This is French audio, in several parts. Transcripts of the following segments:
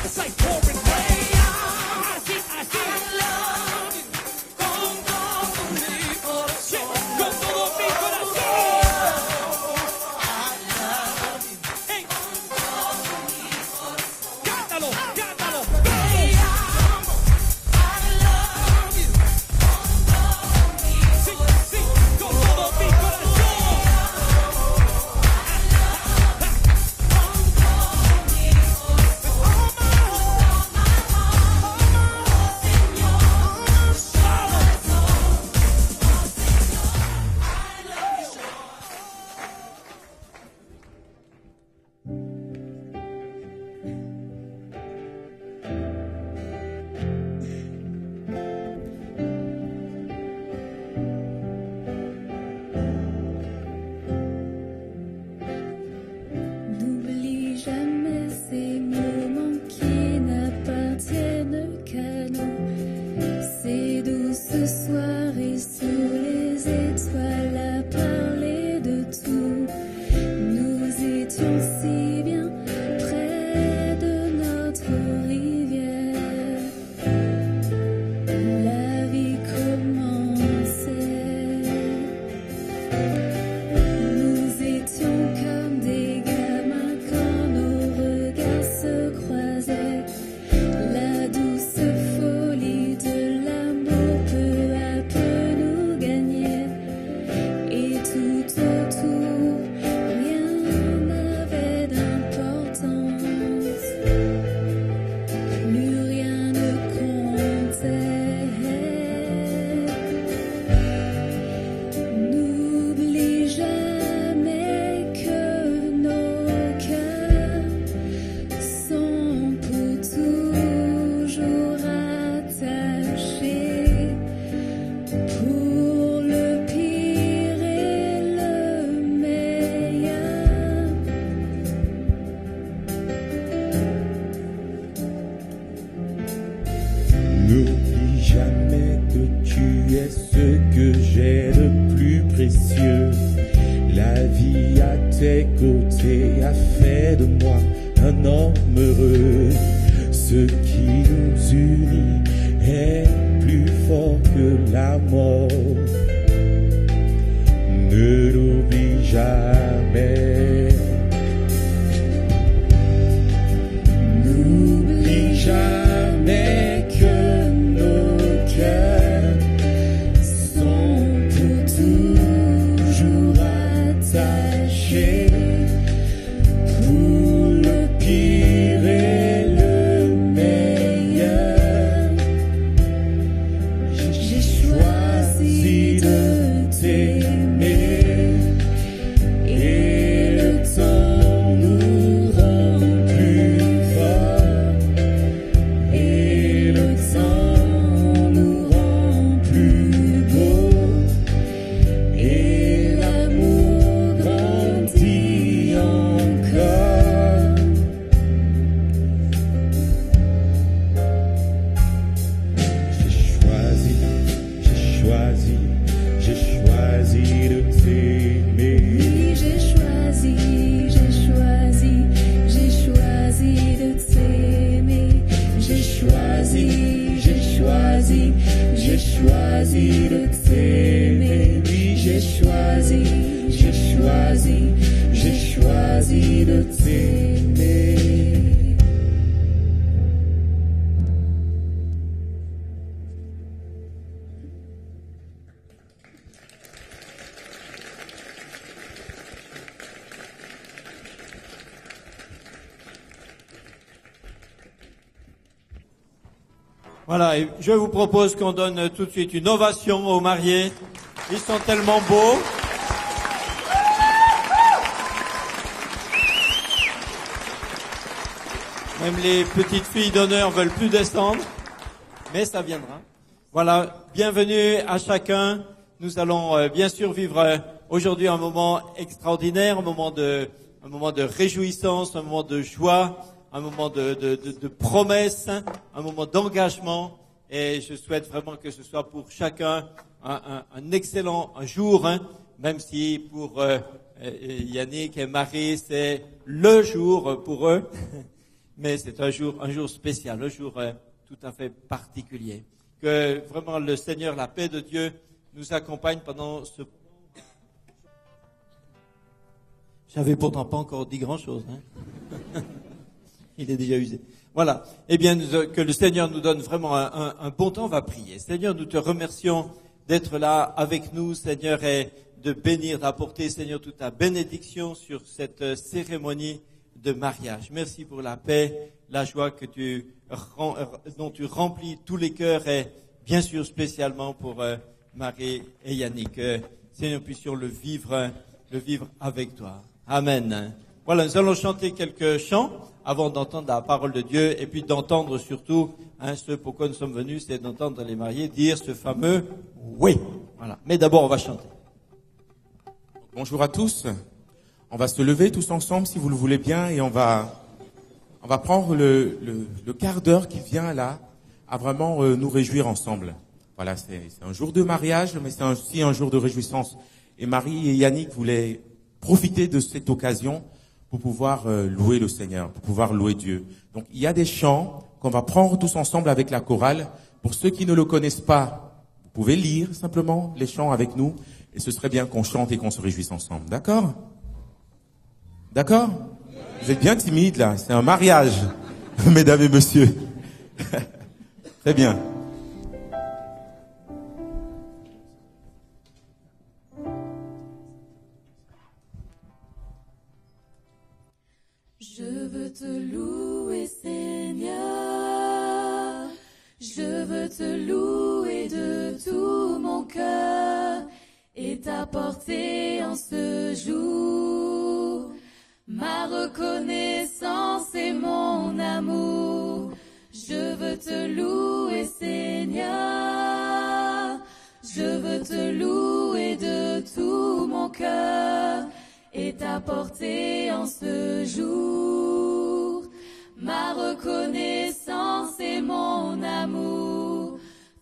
It's like pouring rain. I love you con todo mi corazón. Con todo mi corazón. Hey. Cántalo, cántalo. Sí, sí, con todo mi corazón. N'oublie jamais ces moments qui n'appartiennent qu'à nous. Ces douces soirées sous les étoiles à parler de tout. Nous étions si bien près de notre rivière. La vie commençait. Nous étions comme des gamins quand nos regards se croisaient. La douce folie de l'amour peu à peu nous gagnait. Et tout autour, rien n'avait d'importance. Plus rien ne comptait. N'oublie jamais que nos cœurs sont pour toujours attachés. Pour le pire et le meilleur. N'oublie jamais que tu es ce que j'ai de plus précieux. La vie à tes côtés a fait de moi un homme heureux. Ce qui nous unit est plus fort que la mort. Ne l'oublie jamais. N'oublie jamais que nos cœurs sont pour toujours attachés. Pour le pire et le meilleur, j'ai choisi de t'aimer. Et le temps nous rend plus forts. Et le temps nous rend plus beaux. Et l'amour grandit encore. J'ai choisi de t'aimer. Oui, j'ai choisi de t'aimer. J'ai choisi de t'aimer. Oui, J'ai choisi de t'aimer. Voilà, et je vous propose qu'on donne tout de suite une ovation aux mariés. Ils sont tellement beaux. Même les petites filles d'honneur veulent plus descendre, mais ça viendra. Voilà, bienvenue à chacun. Nous allons bien sûr vivre aujourd'hui un moment extraordinaire, un moment de réjouissance, un moment de joie, un moment de promesse, un moment d'engagement. Et je souhaite vraiment que ce soit pour chacun un excellent jour, hein, même si pour Yannick et Marie, c'est le jour pour eux. mais c'est un jour spécial, un jour tout à fait particulier. Que vraiment le Seigneur, la paix de Dieu, nous accompagne pendant ce... J'avais pourtant pas encore dit grand-chose, hein. Il est déjà usé. Voilà. Eh bien, que le Seigneur nous donne vraiment un bon temps. On va prier. Seigneur, nous te remercions d'être là avec nous, Seigneur, et de bénir, d'apporter, Seigneur, toute ta bénédiction sur cette cérémonie de mariage. Merci pour la paix, la joie dont tu remplis tous les cœurs et bien sûr spécialement pour Marie et Yannick. Seigneur, puissions le vivre avec toi. Amen. Voilà, nous allons chanter quelques chants avant d'entendre la parole de Dieu et puis d'entendre surtout ce pourquoi nous sommes venus, c'est d'entendre les mariés dire ce fameux « oui ». Voilà. Mais d'abord, on va chanter. Bonjour à tous. On va se lever tous ensemble, si vous le voulez bien, et on va prendre le quart d'heure qui vient là à vraiment nous réjouir ensemble. Voilà, c'est un jour de mariage, mais c'est aussi un jour de réjouissance. Et Marie et Yannick voulaient profiter de cette occasion pour pouvoir louer le Seigneur, pour pouvoir louer Dieu. Donc il y a des chants qu'on va prendre tous ensemble avec la chorale. Pour ceux qui ne le connaissent pas, vous pouvez lire simplement les chants avec nous, et ce serait bien qu'on chante et qu'on se réjouisse ensemble. D'accord ? D'accord ? Vous êtes bien timides là, c'est un mariage, mesdames et messieurs. Très bien. Je veux te louer, Seigneur. Je veux te louer de tout mon cœur et t'apporter en ce jour ma reconnaissance et mon amour. Je veux te louer, Seigneur. Je veux te louer de tout mon cœur et t'apporter en ce jour ma reconnaissance et mon amour.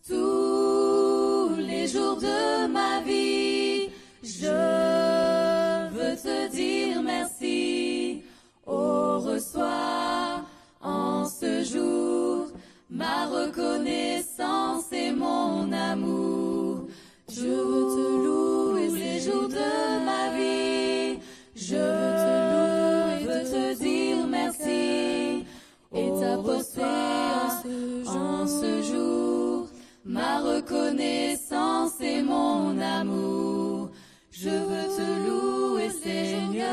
Tous les jours de ma vie, je veux te dire merci. Oh, reçois en ce jour ma reconnaissance et mon amour. Je veux te louer les jours de ma vie. Je veux te dire merci et t'apporter en ce jour ma reconnaissance et mon amour. Je veux te louer, Seigneur.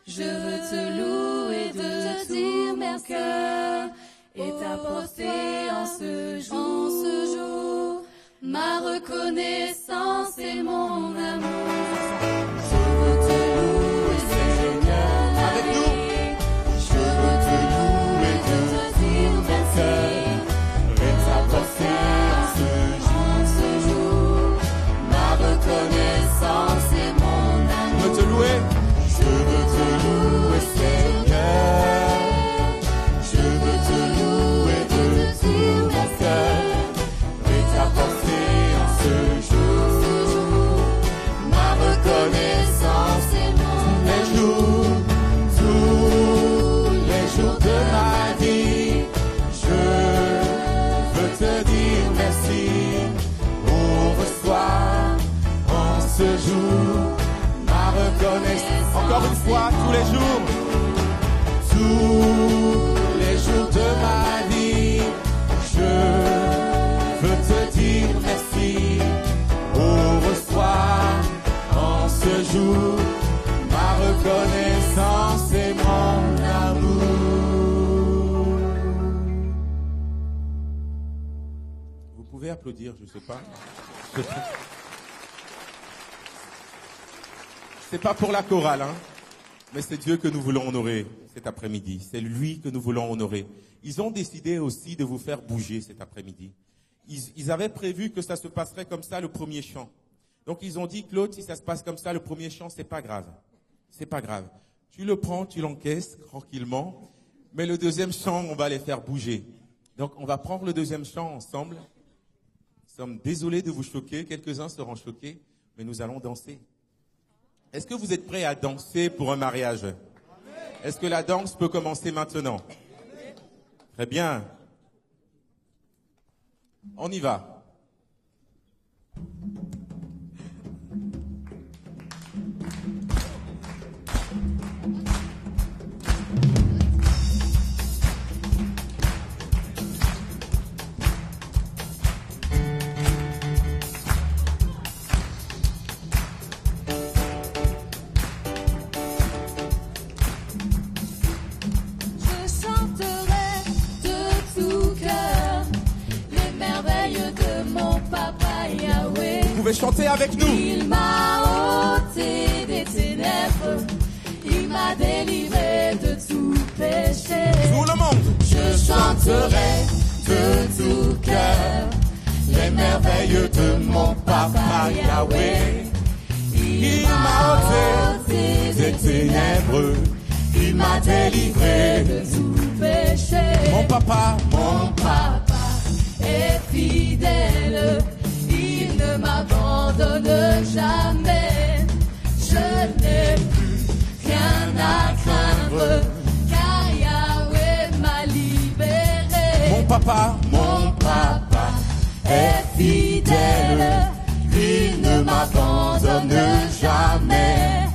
Je veux te louer de tout mon cœur et t'apporter en ce jour ma reconnaissance et mon amour. Encore une fois, tous les jours de ma vie, je veux te dire merci. Oh, reçois en ce jour ma reconnaissance et mon amour. Vous pouvez applaudir, je sais pas. C'est pas pour la chorale, hein, mais c'est Dieu que nous voulons honorer cet après-midi. C'est lui que nous voulons honorer. Ils ont décidé aussi de vous faire bouger cet après-midi. Ils avaient prévu que ça se passerait comme ça le premier chant. Donc ils ont dit, Claude, si ça se passe comme ça le premier chant, c'est pas grave. C'est pas grave. Tu le prends, tu l'encaisses tranquillement. Mais le deuxième chant, on va les faire bouger. Donc on va prendre le deuxième chant ensemble. Nous sommes désolés de vous choquer. Quelques-uns seront choqués, mais nous allons danser. Est-ce que vous êtes prêts à danser pour un mariage ? Est-ce que la danse peut commencer maintenant? Très bien. On y va. Vous pouvez chanter avec nous. Il m'a ôté des ténèbres, il m'a délivré de tout péché. Tout le monde. Je chanterai de tout cœur les merveilles de mon papa Yahweh. Il m'a ôté des ténèbres, il m'a délivré de tout péché. mon papa, Est fidèle, il ne m'abandonne jamais. Je n'ai plus rien à craindre, car Yahweh m'a libéré. mon papa, Est fidèle, il ne m'abandonne jamais.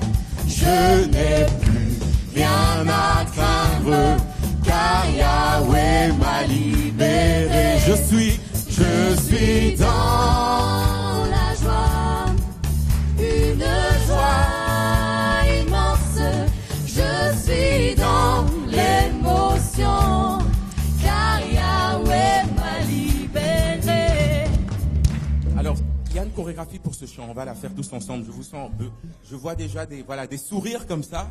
Je n'ai plus rien à craindre, car Yahweh m'a libéré. je suis Dans la joie, une joie immense. Je suis dans l'émotion, car Yahweh m'a libéré. Alors, il y a une chorégraphie pour ce chant. On va la faire tous ensemble. Je vous sens un peu. Je vois déjà des sourires comme ça.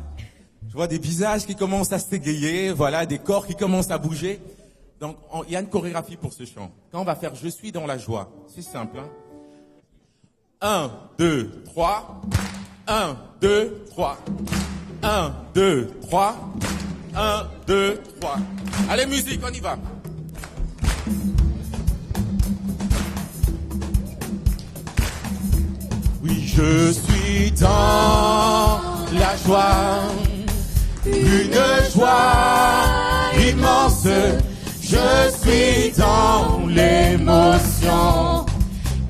Je vois des visages qui commencent à s'égayer. Voilà, des corps qui commencent à bouger. Donc, il y a une chorégraphie pour ce chant. Quand on va faire « Je suis dans la joie », c'est simple. 1, 2, 3. 1, 2, 3. 1, 2, 3. 1, 2, 3. Allez, musique, on y va. Oui, je suis dans la joie, une joie immense. Je suis dans l'émotion,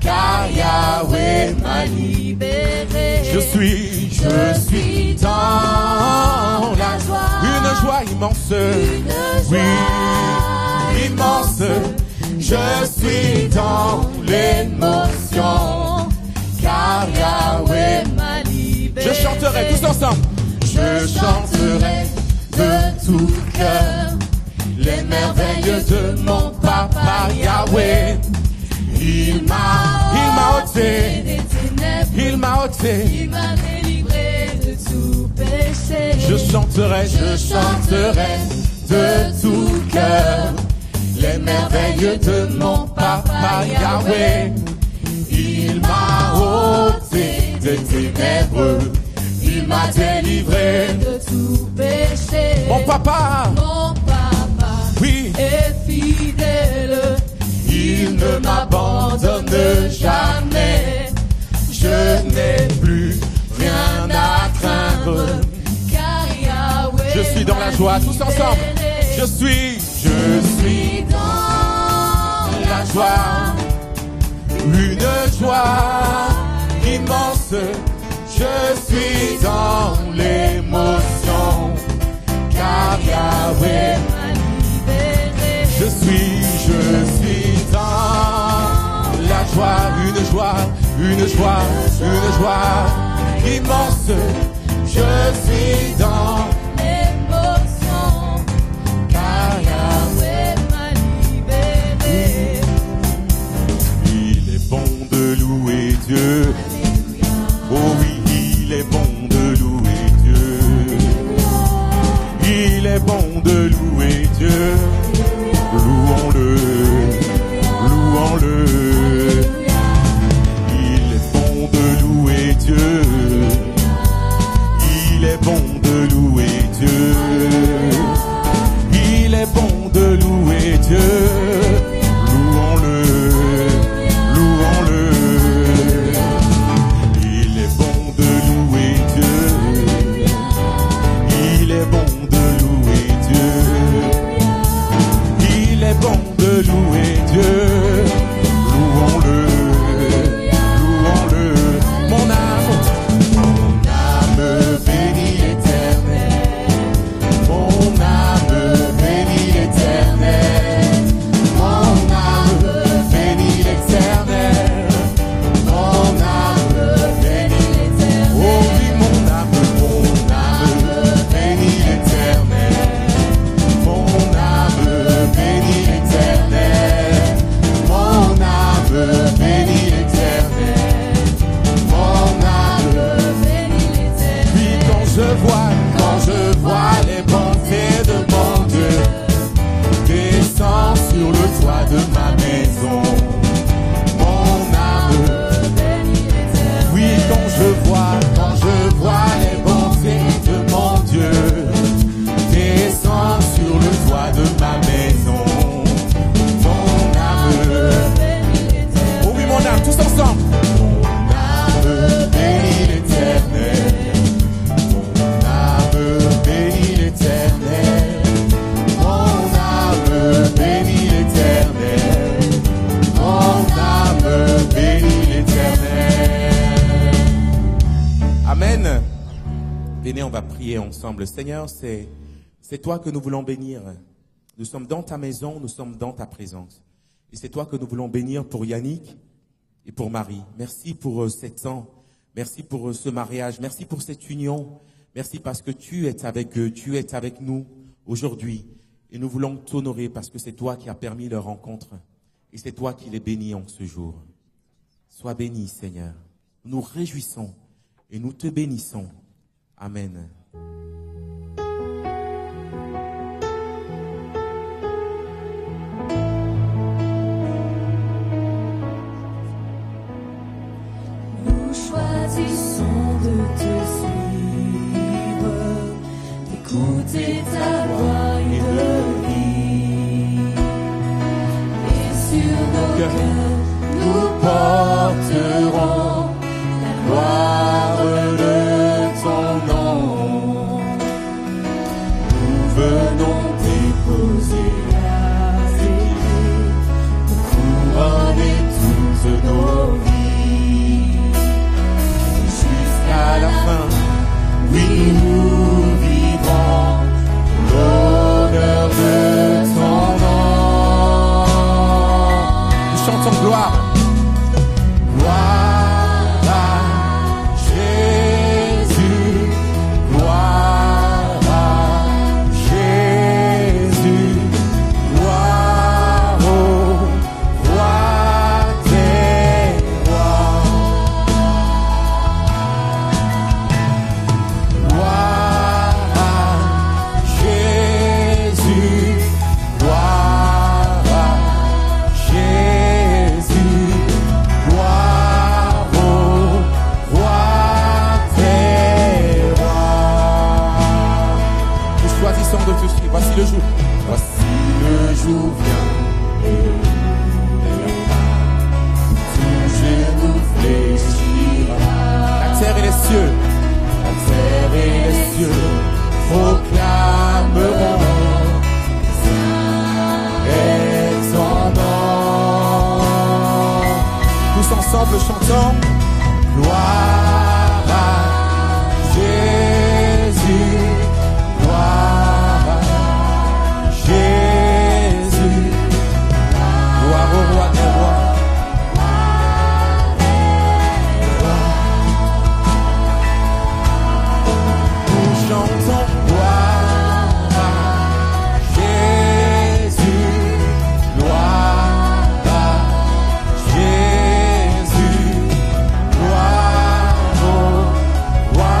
car Yahweh m'a libéré. Je suis dans la joie, une joie immense. Oui, immense. Je suis dans l'émotion, car Yahweh m'a libéré. Je chanterai tous ensemble. Je chanterai de tout cœur les merveilles de mon papa Yahweh. Il m'a ôté des ténèbres, il m'a délivré de tout péché. Je chanterai de tout cœur les merveilles de mon papa Yahweh. Il m'a ôté des ténèbres, il m'a délivré de tout péché. Mon papa, oui, est fidèle, il ne m'abandonne jamais. Je n'ai plus rien à craindre, car Yahweh. Je suis dans la joie, tous ensemble. Je suis dans la joie, une joie immense. Je suis dans l'émotion, car Yahweh m'a libéré. Je suis dans la joie, une joie immense. Je suis dans l'émotion, car Yahweh m'a libéré. Il est bon de louer Dieu. Oh oui, il est bon de louer Dieu. Il est bon de louer Dieu. Louons-le, louons-le. Il est bon de louer Dieu. Il est bon de louer Dieu. Il est bon de louer Dieu. Louons-le, louons-le. Il est bon de louer Dieu. Il est bon de prier ensemble. Seigneur, c'est toi que nous voulons bénir. Nous sommes dans ta maison, nous sommes dans ta présence. Et c'est toi que nous voulons bénir pour Yannick et pour Marie. Merci pour cet temps. Merci pour ce mariage. Merci pour cette union. Merci parce que tu es avec eux, tu es avec nous aujourd'hui. Et nous voulons t'honorer parce que c'est toi qui as permis leur rencontre. Et c'est toi qui les bénis en ce jour. Sois béni, Seigneur. Nous nous réjouissons et nous te bénissons. Amen. Nous choisissons de te suivre, d'écouter ta voix et de vivre. Et sur nos cœurs, nous porterons la gloire de ton nom. Nous venons déposer à tes pieds, nous couronner toutes nos vies. Jusqu'à la fin, Oui, nous vivrons l'honneur de ton nom. nous chantons gloire. Gloire à Jésus, gloire à Jésus, gloire au roi des rois. Gloire à Jésus, gloire à Jésus, gloire au roi des rois. Nous choisissons de te suivre. Voici le jour. Voici le jour vient et tout genou fléchira. La terre et les cieux La terre et les cieux proclameront et ton nom. tous ensemble chantons. Gloire à Jésus, gloire à Jésus, Gloire au roi des rois. nous chantons gloire à Jésus, gloire à Jésus, gloire au roi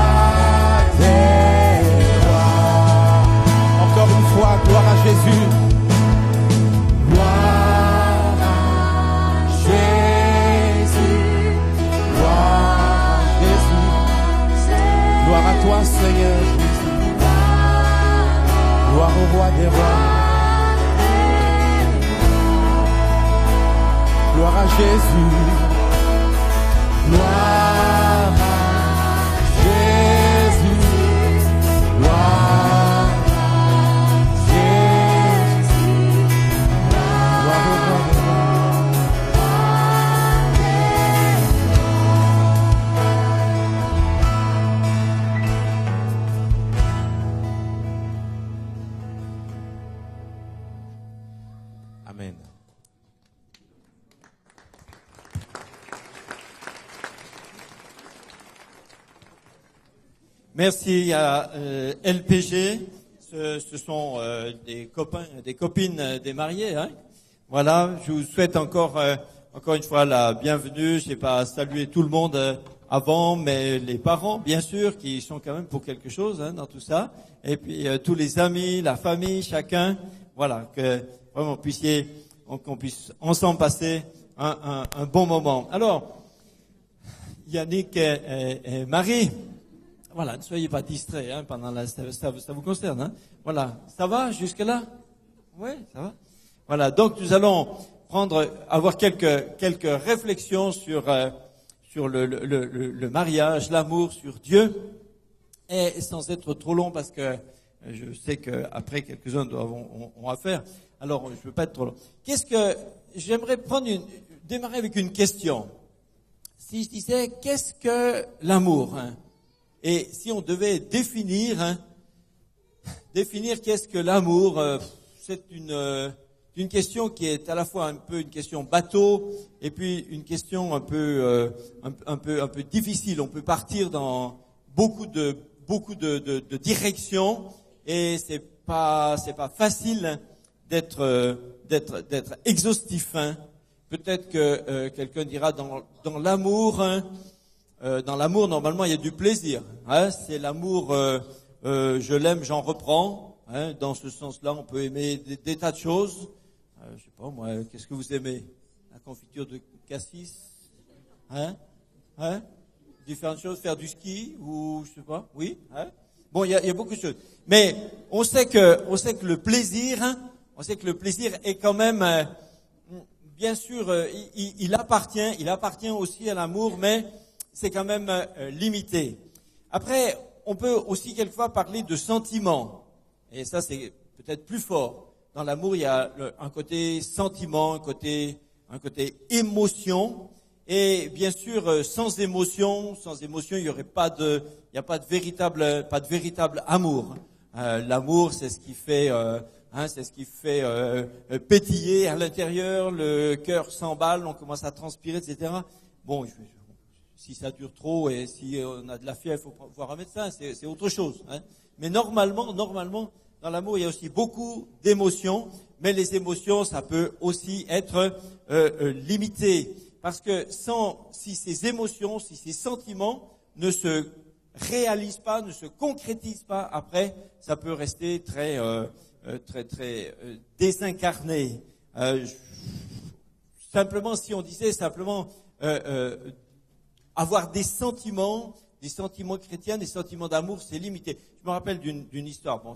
des rois. Encore une fois, gloire à Jésus. Gloire à Jésus, gloire à Jésus, Gloire à toi, Seigneur Jésus. Gloire au roi des rois. Gloire à Jésus. gloire à Jésus, gloire à Jésus, Gloire au roi des rois. Amen. Merci à LPG. Ce sont des copains, des copines des mariés. Hein. Voilà, je vous souhaite encore une fois la bienvenue. Je n'ai pas salué tout le monde avant, mais les parents, bien sûr, qui sont quand même pour quelque chose dans tout ça. Et puis tous les amis, la famille, chacun. Voilà, que vraiment qu'on puisse ensemble passer un bon moment. Alors, Yannick et Marie. Voilà, ne soyez pas distraits pendant ça vous concerne. Hein. Voilà, ça va jusque-là? Oui, ça va. Voilà, donc nous allons avoir quelques réflexions sur le mariage, l'amour, sur Dieu, et sans être trop long parce que je sais qu'après quelques-uns ont à faire. Alors, je ne veux pas être trop long. J'aimerais démarrer avec une question. Si je disais, qu'est-ce que l'amour? Et si on devait définir qu'est-ce que l'amour, c'est une question qui est à la fois un peu une question bateau et puis une question un peu difficile. On peut partir dans beaucoup de directions et c'est pas facile d'être exhaustif. Peut-être que quelqu'un dira dans l'amour. Dans l'amour, normalement, il y a du plaisir. C'est l'amour, je l'aime, j'en reprends. Dans ce sens-là, on peut aimer des tas de choses. Je sais pas, moi, qu'est-ce que vous aimez? La confiture de cassis? Différentes choses, faire du ski, ou je sais pas, oui? Bon, il y a beaucoup de choses. Mais on sait que le plaisir, est quand même, bien sûr, il appartient aussi à l'amour, mais c'est quand même limité. Après, on peut aussi quelquefois parler de sentiments. Et ça, c'est peut-être plus fort. Dans l'amour, il y a un côté sentiment, un côté émotion. Et bien sûr, sans émotion, il y a pas de véritable amour. L'amour, c'est ce qui fait, pétiller à l'intérieur, le cœur s'emballe, on commence à transpirer, etc. Bon, si ça dure trop et si on a de la fièvre, il faut voir un médecin, c'est autre chose. Mais normalement, dans l'amour, il y a aussi beaucoup d'émotions, mais les émotions, ça peut aussi être limité. Parce que si ces émotions, si ces sentiments ne se réalisent pas, ne se concrétisent pas, après, ça peut rester très désincarné. Simplement, si on disait avoir des sentiments chrétiens, des sentiments d'amour, c'est limité. Je me rappelle d'une histoire. Bon,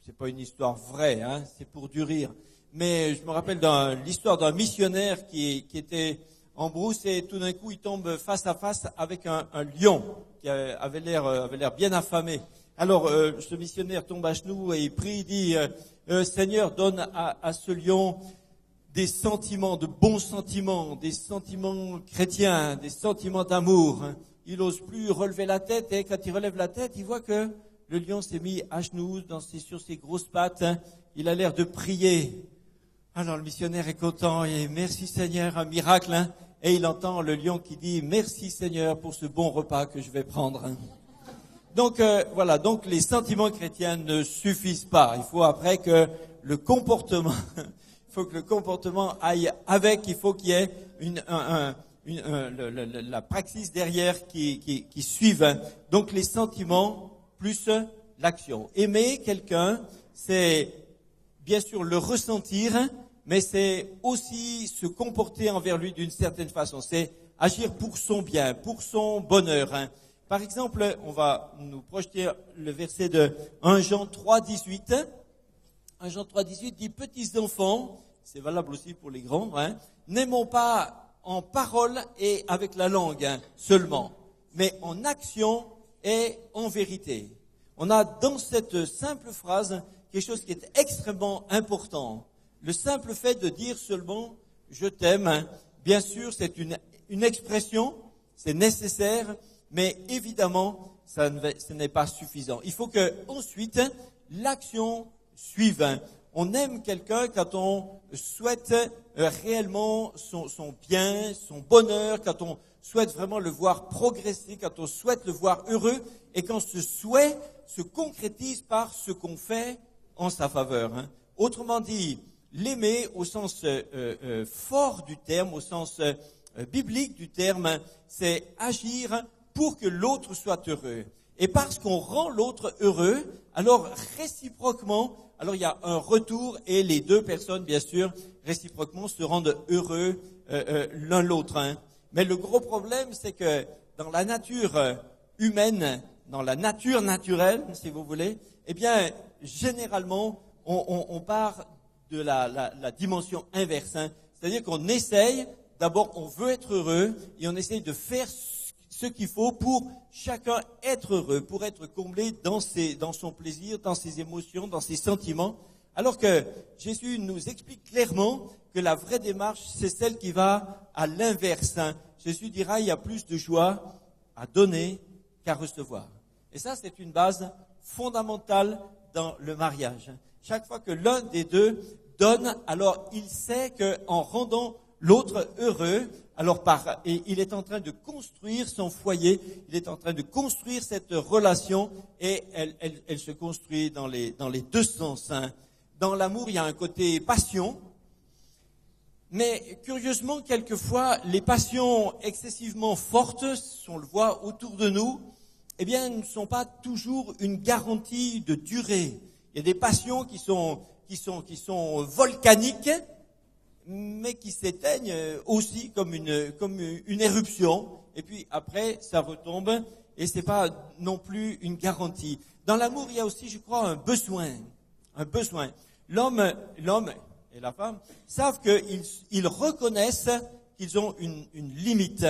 c'est pas une histoire vraie, c'est pour du rire. Mais je me rappelle l'histoire d'un missionnaire qui était en brousse et tout d'un coup il tombe face à face avec un lion qui avait l'air bien affamé. Alors ce missionnaire tombe à genoux et il prie, il dit Seigneur, donne à ce lion des sentiments, de bons sentiments, des sentiments chrétiens, des sentiments d'amour. Il n'ose plus relever la tête et quand il relève la tête, il voit que le lion s'est mis à genoux sur ses grosses pattes. Il a l'air de prier. Alors le missionnaire est content et merci Seigneur, un miracle. Et il entend le lion qui dit merci Seigneur pour ce bon repas que je vais prendre. Donc voilà, donc les sentiments chrétiens ne suffisent pas. Il faut après que le comportement aille avec. Il faut qu'il y ait la praxis derrière qui suive. Donc les sentiments plus l'action. Aimer quelqu'un, c'est bien sûr le ressentir, mais c'est aussi se comporter envers lui d'une certaine façon. C'est agir pour son bien, pour son bonheur. Par exemple, on va nous projeter le verset de 1 Jean 3,18. 1 Jean 3,18 dit « Petits enfants », c'est valable aussi pour les grands, n'aimons pas en parole et avec la langue seulement, mais en action et en vérité. On a dans cette simple phrase quelque chose qui est extrêmement important. Le simple fait de dire seulement « je t'aime », bien sûr, c'est une expression, c'est nécessaire, mais évidemment, ce n'est pas suffisant. Il faut que ensuite l'action suive. On aime quelqu'un quand on souhaite réellement son bien, son bonheur, quand on souhaite vraiment le voir progresser, quand on souhaite le voir heureux, et quand ce souhait se concrétise par ce qu'on fait en sa faveur. Autrement dit, l'aimer au sens fort du terme, au sens biblique du terme, c'est agir pour que l'autre soit heureux. Et parce qu'on rend l'autre heureux, alors réciproquement, alors il y a un retour et les deux personnes, bien sûr, réciproquement se rendent heureux l'un l'autre. Mais le gros problème, c'est que dans la nature humaine, dans la nature naturelle, si vous voulez, eh bien, généralement, on part de la dimension inverse. C'est-à-dire qu'on essaye, d'abord, on veut être heureux et on essaye de faire ce qu'il faut pour chacun être heureux, pour être comblé dans son plaisir, dans ses émotions, dans ses sentiments. Alors que Jésus nous explique clairement que la vraie démarche, c'est celle qui va à l'inverse. Jésus dira, il y a plus de joie à donner qu'à recevoir. Et ça, c'est une base fondamentale dans le mariage. Chaque fois que l'un des deux donne, alors il sait qu'en rendant l'autre heureux, et il est en train de construire son foyer, il est en train de construire cette relation, et elle se construit dans les deux sens. Dans l'amour, il y a un côté passion, mais curieusement, quelquefois, les passions excessivement fortes, on le voit autour de nous, eh bien, ne sont pas toujours une garantie de durée. Il y a des passions qui sont volcaniques, mais qui s'éteignent aussi comme une éruption. Et puis après, ça retombe, et c'est pas non plus une garantie. Dans l'amour, il y a aussi, je crois, un besoin. L'homme et la femme savent qu'ils reconnaissent qu'ils ont une limite.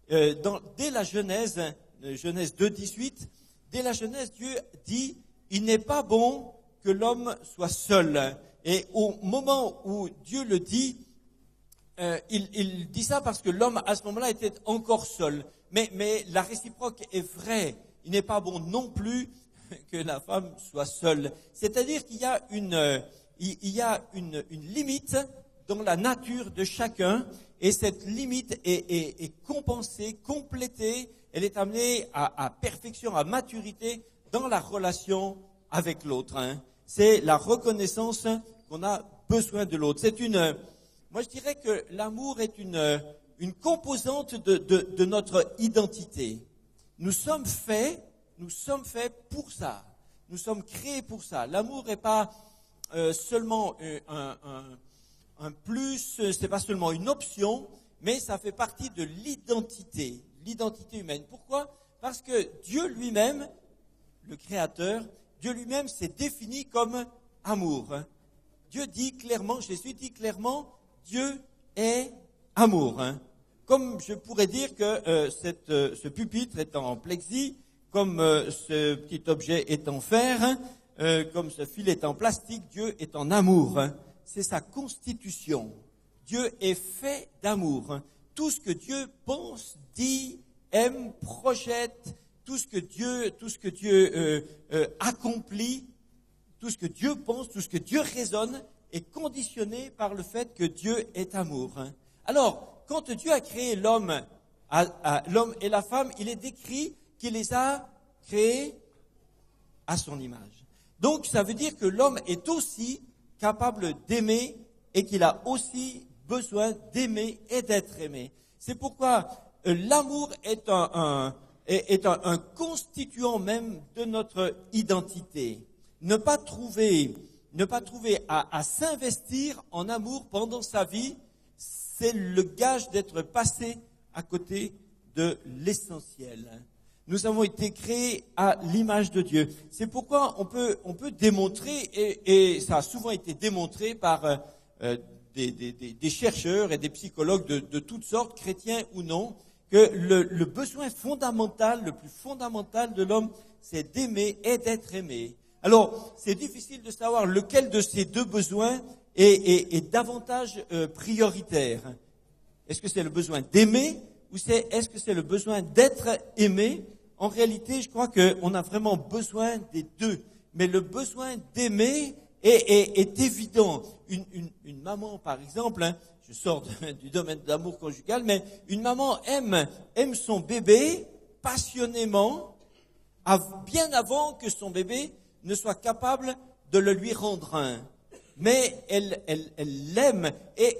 Dès la Genèse 2:18, dès la Genèse, Dieu dit « Il n'est pas bon que l'homme soit seul ». Et au moment où Dieu le dit, il dit ça parce que l'homme, à ce moment-là, était encore seul. Mais la réciproque est vraie. Il n'est pas bon non plus que la femme soit seule. C'est-à-dire qu'il y a une limite dans la nature de chacun, et cette limite est compensée, complétée, elle est amenée à perfection, à maturité dans la relation avec l'autre. C'est la reconnaissance qu'on a besoin de l'autre. Moi je dirais que l'amour est une composante de notre identité. Nous sommes faits pour ça. Nous sommes créés pour ça. L'amour n'est pas seulement un plus, c'est pas seulement une option, mais ça fait partie de l'identité humaine. Pourquoi ? Parce que Dieu lui-même, le Créateur, Dieu lui-même s'est défini comme amour. Jésus dit clairement, Dieu est amour. Comme je pourrais dire que ce pupitre est en plexi, comme ce petit objet est en fer, comme ce fil est en plastique, Dieu est en amour. C'est sa constitution. Dieu est fait d'amour. Tout ce que Dieu pense, dit, aime, projette, tout ce que Dieu accomplit, tout ce que Dieu pense, tout ce que Dieu raisonne est conditionné par le fait que Dieu est amour. Alors, quand Dieu a créé l'homme et la femme, il est décrit qu'il les a créés à son image. Donc, ça veut dire que l'homme est aussi capable d'aimer et qu'il a aussi besoin d'aimer et d'être aimé. C'est pourquoi l'amour est un constituant même de notre identité. Ne pas trouver à s'investir en amour pendant sa vie, c'est le gage d'être passé à côté de l'essentiel. Nous avons été créés à l'image de Dieu. C'est pourquoi on peut démontrer, et ça a souvent été démontré par des chercheurs et des psychologues de toutes sortes, chrétiens ou non, que le besoin fondamental, le plus fondamental de l'homme, c'est d'aimer et d'être aimé. Alors, c'est difficile de savoir lequel de ces deux besoins est davantage prioritaire. Est-ce que c'est le besoin d'aimer ou est-ce que c'est le besoin d'être aimé? En réalité, je crois qu'on a vraiment besoin des deux. Mais le besoin d'aimer est évident. Une maman, par exemple, je sors du domaine de l'amour conjugal, mais une maman aime son bébé passionnément, bien avant que son bébé ne soit capable de le lui rendre un. Mais elle l'aime et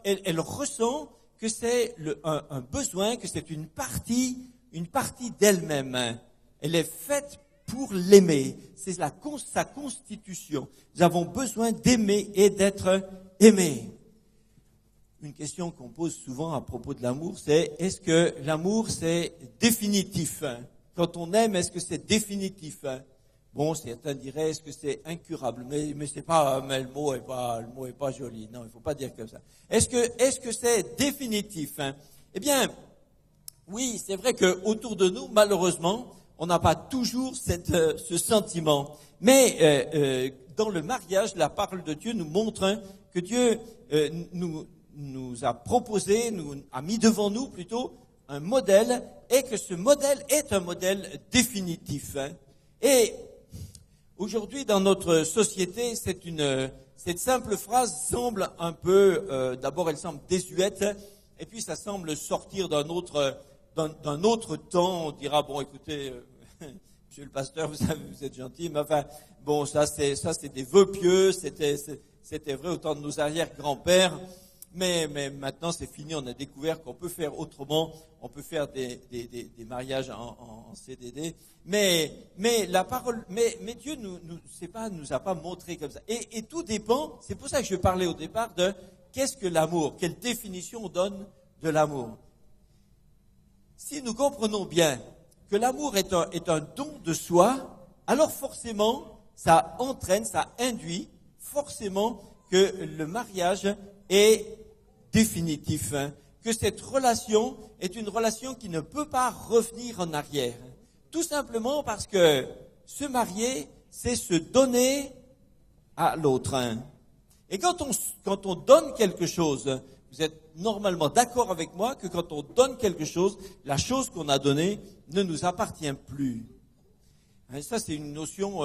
elle ressent que c'est un besoin, que c'est une partie d'elle-même. Elle est faite pour l'aimer. C'est sa constitution. Nous avons besoin d'aimer et d'être aimés. Une question qu'on pose souvent à propos de l'amour, c'est est-ce que l'amour c'est définitif? Quand on aime, est-ce que c'est définitif? Bon, certains diraient est-ce que c'est incurable, mais le mot est pas joli. Non, il faut pas dire comme ça. Est-ce que c'est définitif? Eh bien, oui, c'est vrai que autour de nous, malheureusement, on n'a pas toujours ce sentiment. Mais dans le mariage, la parole de Dieu nous montre que Dieu nous a proposé, a mis devant nous plutôt un modèle et que ce modèle est un modèle définitif. Et aujourd'hui, dans notre société, cette simple phrase semble un peu, d'abord elle semble désuète, et puis ça semble sortir d'un autre temps. On dira, bon écoutez, monsieur le pasteur, vous savez, vous êtes gentil, mais enfin, bon, ça c'est des vœux pieux, c'était vrai au temps de nos arrière-grands-pères, mais maintenant c'est fini, on a découvert qu'on peut faire autrement, on peut faire des mariages en CDD, mais la parole, mais Dieu nous a pas montré comme ça. Et tout dépend, c'est pour ça que je parlais au départ de qu'est-ce que l'amour, quelle définition on donne de l'amour. Si nous comprenons bien que l'amour est un don de soi, alors forcément, ça entraîne, ça induit forcément que le mariage est définitif, que cette relation est une relation qui ne peut pas revenir en arrière. Tout simplement parce que se marier, c'est se donner à l'autre. Et quand on donne quelque chose, vous êtes normalement d'accord avec moi que quand on donne quelque chose, la chose qu'on a donnée ne nous appartient plus. Et ça, c'est une notion,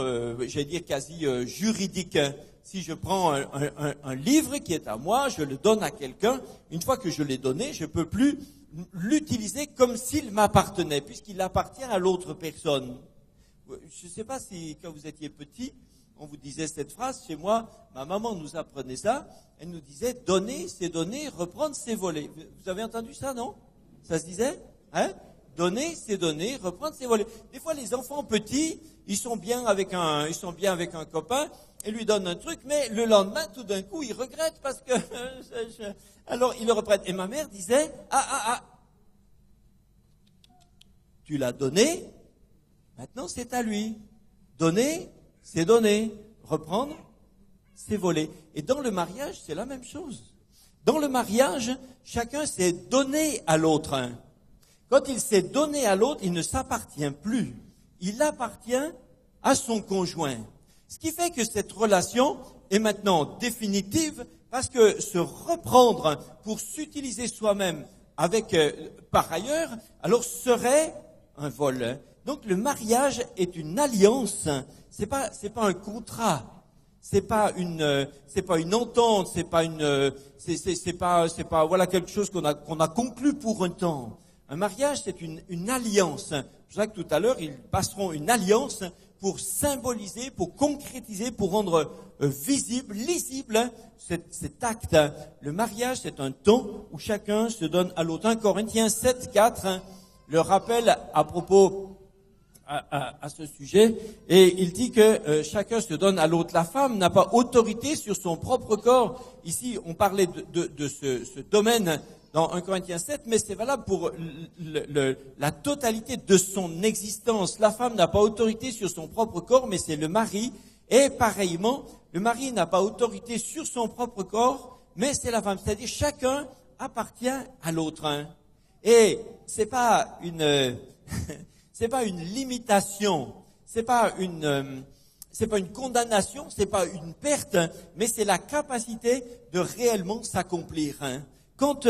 j'allais dire quasi juridique. Si je prends un livre qui est à moi, je le donne à quelqu'un, une fois que je l'ai donné, je peux plus l'utiliser comme s'il m'appartenait, puisqu'il appartient à l'autre personne. Je ne sais pas si, quand vous étiez petit, on vous disait cette phrase. Chez moi, ma maman nous apprenait ça. Elle nous disait « donner, c'est donner, reprendre, c'est voler ». Vous avez entendu ça, non? Ça se disait? Hein? Donner, c'est donner, reprendre, c'est voler. Des fois, les enfants petits, ils sont bien avec un copain, et lui donnent un truc, mais le lendemain, tout d'un coup, ils regrettent parce que, alors, ils le reprennent. Et ma mère disait, tu l'as donné, maintenant c'est à lui. Donner, c'est donner. Reprendre, c'est voler. Et dans le mariage, c'est la même chose. Dans le mariage, chacun s'est donné à l'autre. Quand il s'est donné à l'autre, il ne s'appartient plus. Il appartient à son conjoint. Ce qui fait que cette relation est maintenant définitive parce que se reprendre pour s'utiliser soi-même avec par ailleurs, alors serait un vol. Donc le mariage est une alliance. C'est pas un contrat. C'est pas une entente. C'est pas voilà quelque chose qu'on a conclu pour un temps. Un mariage, c'est une alliance. Je sais que tout à l'heure, ils passeront une alliance pour symboliser, pour concrétiser, pour rendre visible, lisible cet acte. Le mariage, c'est un temps où chacun se donne à l'autre. 1 Corinthiens 7:4 le rappelle à propos à ce sujet, et il dit que chacun se donne à l'autre. La femme n'a pas autorité sur son propre corps. Ici, on parlait de ce domaine dans 1 Corinthiens 7, mais c'est valable pour la totalité de son existence. La femme n'a pas autorité sur son propre corps, mais c'est le mari. Et pareillement, le mari n'a pas autorité sur son propre corps, mais c'est la femme. C'est-à-dire, chacun appartient à l'autre. Et c'est pas une limitation, c'est pas une condamnation, c'est pas une perte, mais c'est la capacité de réellement s'accomplir. Quand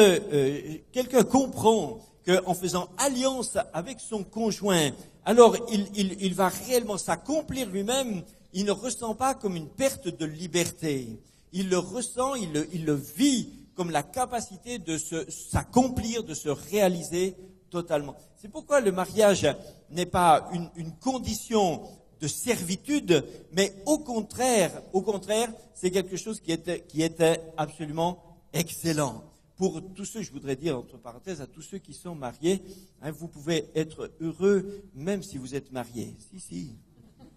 quelqu'un comprend qu'en faisant alliance avec son conjoint, alors il va réellement s'accomplir lui-même, il ne ressent pas comme une perte de liberté. Il le ressent, il le vit comme la capacité de s'accomplir, de se réaliser totalement. C'est pourquoi le mariage n'est pas une condition de servitude, mais au contraire, c'est quelque chose qui était absolument excellent. Pour tous ceux, je voudrais dire entre parenthèses, à tous ceux qui sont mariés, vous pouvez être heureux même si vous êtes mariés.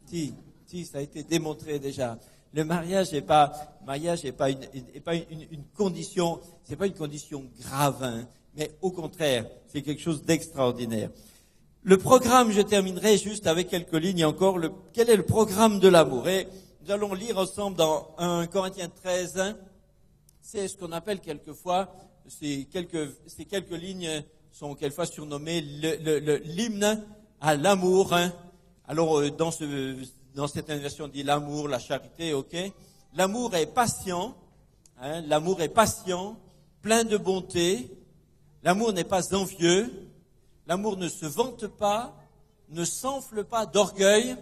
Si, ça a été démontré déjà. Le mariage n'est pas une condition, c'est pas une condition grave, mais au contraire, c'est quelque chose d'extraordinaire. Le programme, je terminerai juste avec quelques lignes encore. Quel est le programme de l'amour? Et nous allons lire ensemble dans 1 Corinthiens 13. C'est ce qu'on appelle quelquefois, ces quelques lignes sont quelquefois surnommées l'hymne à l'amour. Alors dans cette version on dit l'amour, la charité, ok. L'amour est patient, l'amour est patient, plein de bonté. L'amour n'est pas envieux. L'amour ne se vante pas, ne s'enfle pas d'orgueil.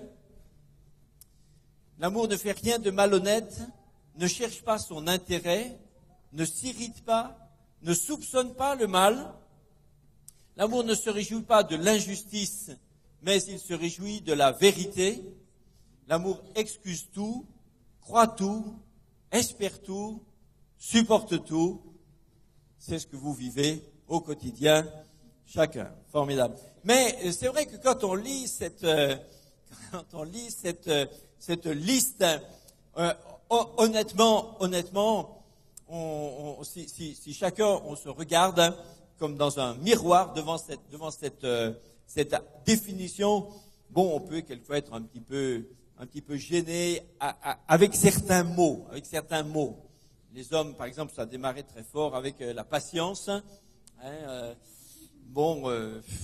L'amour ne fait rien de malhonnête, ne cherche pas son intérêt, ne s'irrite pas, ne soupçonne pas le mal. L'amour ne se réjouit pas de l'injustice, mais il se réjouit de la vérité. L'amour excuse tout, croit tout, espère tout, supporte tout. C'est ce que vous vivez au quotidien, chacun. Formidable. Mais c'est vrai que quand on lit cette liste, honnêtement, si chacun on se regarde comme dans un miroir devant cette définition, bon, on peut quelquefois être un petit peu gêné avec certains mots. Les hommes, par exemple, ça a démarré très fort avec la patience.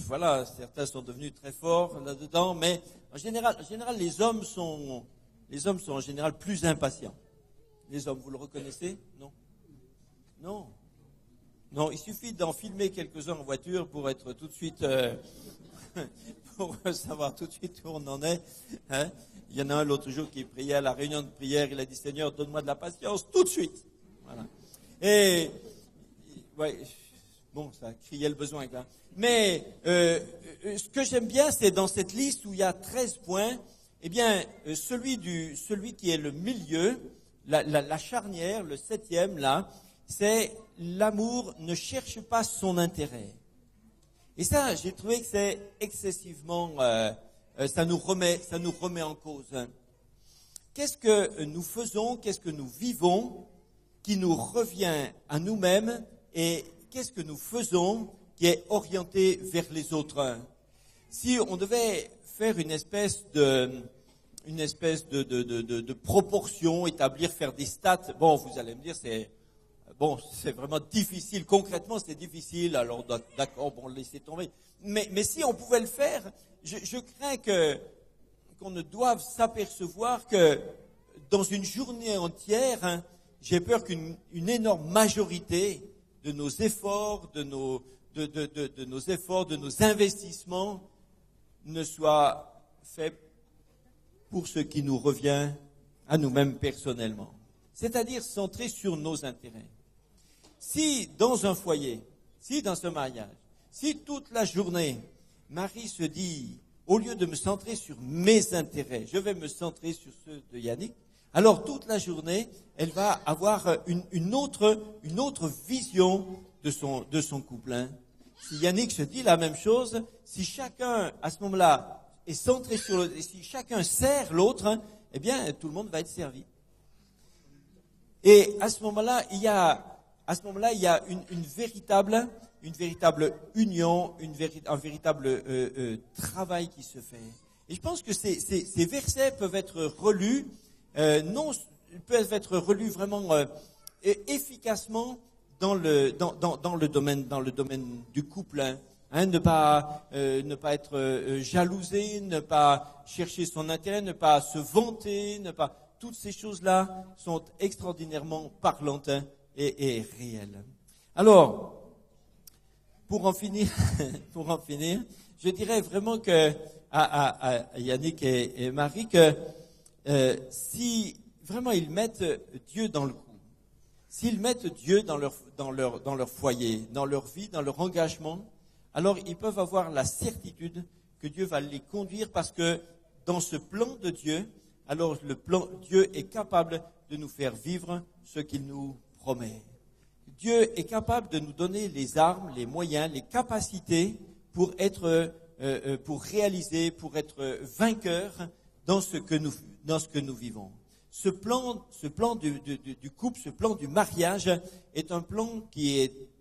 Voilà, certains sont devenus très forts là-dedans, mais en général, les hommes sont en général plus impatients. Les hommes, vous le reconnaissez? Non. Non, il suffit d'en filmer quelques-uns en voiture pour être tout de suite, pour savoir tout de suite où on en est. Hein? Il y en a un l'autre jour qui priait à la réunion de prière, il a dit, Seigneur, donne-moi de la patience tout de suite. Voilà. Et, ouais, bon, ça criait le besoin, là. Mais, ce que j'aime bien, c'est dans cette liste où il y a 13 points, eh bien, celui qui est le milieu, la charnière, le 7e, là, c'est l'amour ne cherche pas son intérêt. Et ça, j'ai trouvé que c'est excessivement, ça nous remet en cause. Qu'est-ce que nous faisons, qu'est-ce que nous vivons qui nous revient à nous-mêmes et qu'est-ce que nous faisons qui est orienté vers les autres? Si on devait faire une espèce de proportion, faire des stats, bon, vous allez me dire, c'est vraiment difficile. Concrètement, c'est difficile. Alors, d'accord, bon, laissez tomber. Mais si on pouvait le faire, je crains qu'on ne doive s'apercevoir que dans une journée entière, j'ai peur qu'une énorme majorité de nos efforts, de nos investissements ne soit fait pour ce qui nous revient à nous-mêmes personnellement. C'est-à-dire centré sur nos intérêts. Si dans un foyer, si dans un mariage, si toute la journée, Marie se dit, au lieu de me centrer sur mes intérêts, je vais me centrer sur ceux de Yannick, alors toute la journée, elle va avoir une autre vision de son couple. Hein. Si Yannick se dit la même chose, si chacun, à ce moment-là, est centré sur l'autre, et si chacun sert l'autre, hein, eh bien, tout le monde va être servi. Et à ce moment-là, il y a une véritable union, un véritable travail qui se fait. Et je pense que ces versets peuvent être relus, peuvent être relus vraiment efficacement dans le domaine du couple. Hein, ne pas être jalousé, ne pas chercher son intérêt, ne pas se vanter, toutes ces choses-là sont extraordinairement parlantes et réelles. Alors, pour en finir, je dirais vraiment que à Yannick et Marie que si vraiment ils mettent Dieu dans le coup, s'ils mettent Dieu dans leur foyer, dans leur vie, dans leur engagement, alors ils peuvent avoir la certitude que Dieu va les conduire parce que dans ce plan de Dieu, alors Dieu est capable de nous faire vivre ce qu'il nous promet. Dieu est capable de nous donner les armes, les moyens, les capacités pour réaliser, pour être vainqueurs dans ce que nous vivons. Ce plan du couple, ce plan du mariage est un plan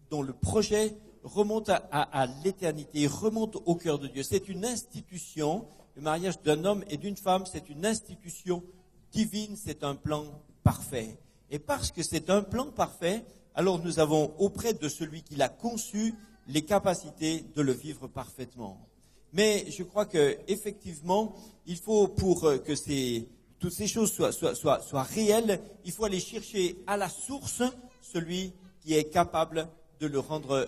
dont le projet remonte à l'éternité, remonte au cœur de Dieu. C'est une institution, le mariage d'un homme et d'une femme, c'est une institution divine, c'est un plan parfait. Et parce que c'est un plan parfait, alors nous avons auprès de celui qui l'a conçu les capacités de le vivre parfaitement. Mais je crois que effectivement, il faut pour que toutes ces choses soient réelles, il faut aller chercher à la source celui qui est capable de le rendre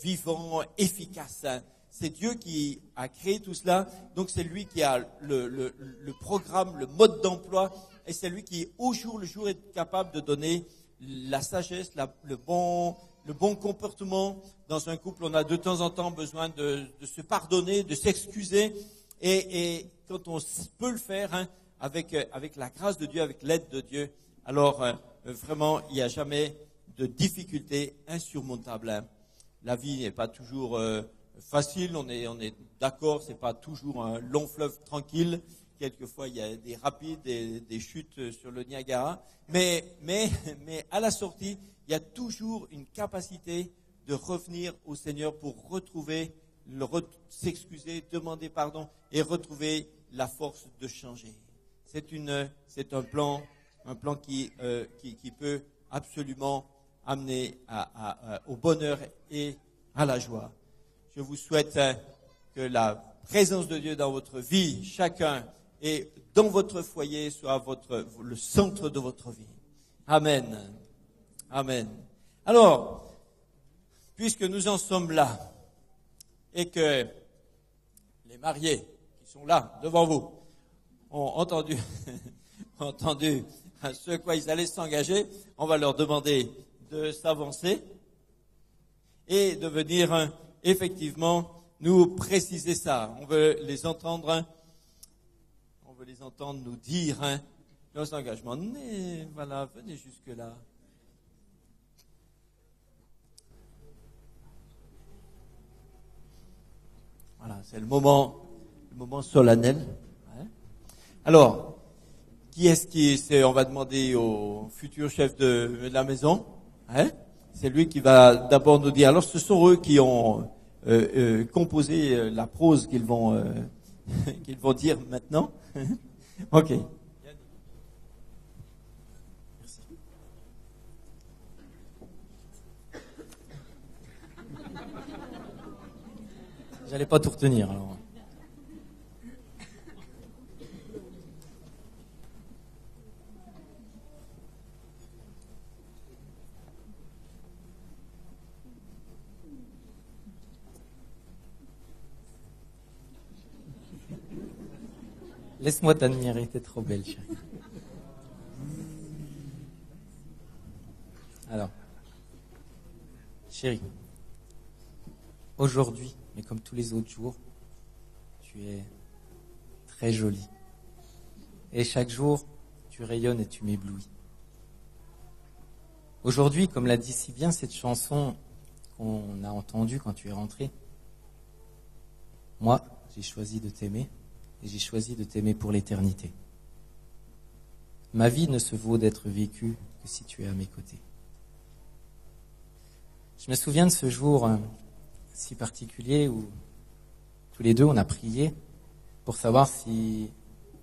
vivant, efficace. c'est Dieu qui a créé tout cela. Donc c'est lui qui a le programme, le mode d'emploi, et c'est lui qui, au jour le jour, est capable de donner la sagesse, le bon comportement. Dans un couple, on a de temps en temps besoin de se pardonner, de s'excuser, et quand on peut le faire, avec la grâce de Dieu, avec l'aide de Dieu, alors vraiment, il n'y a jamais de difficulté insurmontable. La vie n'est pas toujours facile, on est d'accord, c'est pas toujours un long fleuve tranquille. Quelquefois, il y a des rapides, des chutes sur le Niagara. Mais à la sortie, il y a toujours une capacité de revenir au Seigneur pour retrouver, s'excuser, demander pardon et retrouver la force de changer. C'est un plan qui peut absolument amener au bonheur et à la joie. Je vous souhaite que la présence de Dieu dans votre vie, chacun, et dans votre foyer, soit le centre de votre vie. Amen. Amen. Alors, puisque nous en sommes là, et que les mariés qui sont là, devant vous, ont entendu ce à quoi ils allaient s'engager, on va leur demander de s'avancer et de venir effectivement nous préciser ça. On veut les entendre nous dire nos engagements. Venez jusque-là. Voilà, c'est le moment solennel. Alors, on va demander au futur chef de la maison. C'est lui qui va d'abord nous dire. Alors, ce sont eux qui ont composé la prose qu'ils vont dire maintenant. Ok. Merci. J'allais pas tout retenir alors. Laisse-moi t'admirer, t'es trop belle, chérie. Alors, chérie, aujourd'hui, mais comme tous les autres jours, tu es très jolie. Et chaque jour, tu rayonnes et tu m'éblouis. Aujourd'hui, comme l'a dit si bien cette chanson qu'on a entendue quand tu es rentrée, moi, j'ai choisi de t'aimer. Et j'ai choisi de t'aimer pour l'éternité. Ma vie ne se vaut d'être vécue que si tu es à mes côtés. Je me souviens de ce jour si particulier où tous les deux on a prié pour savoir si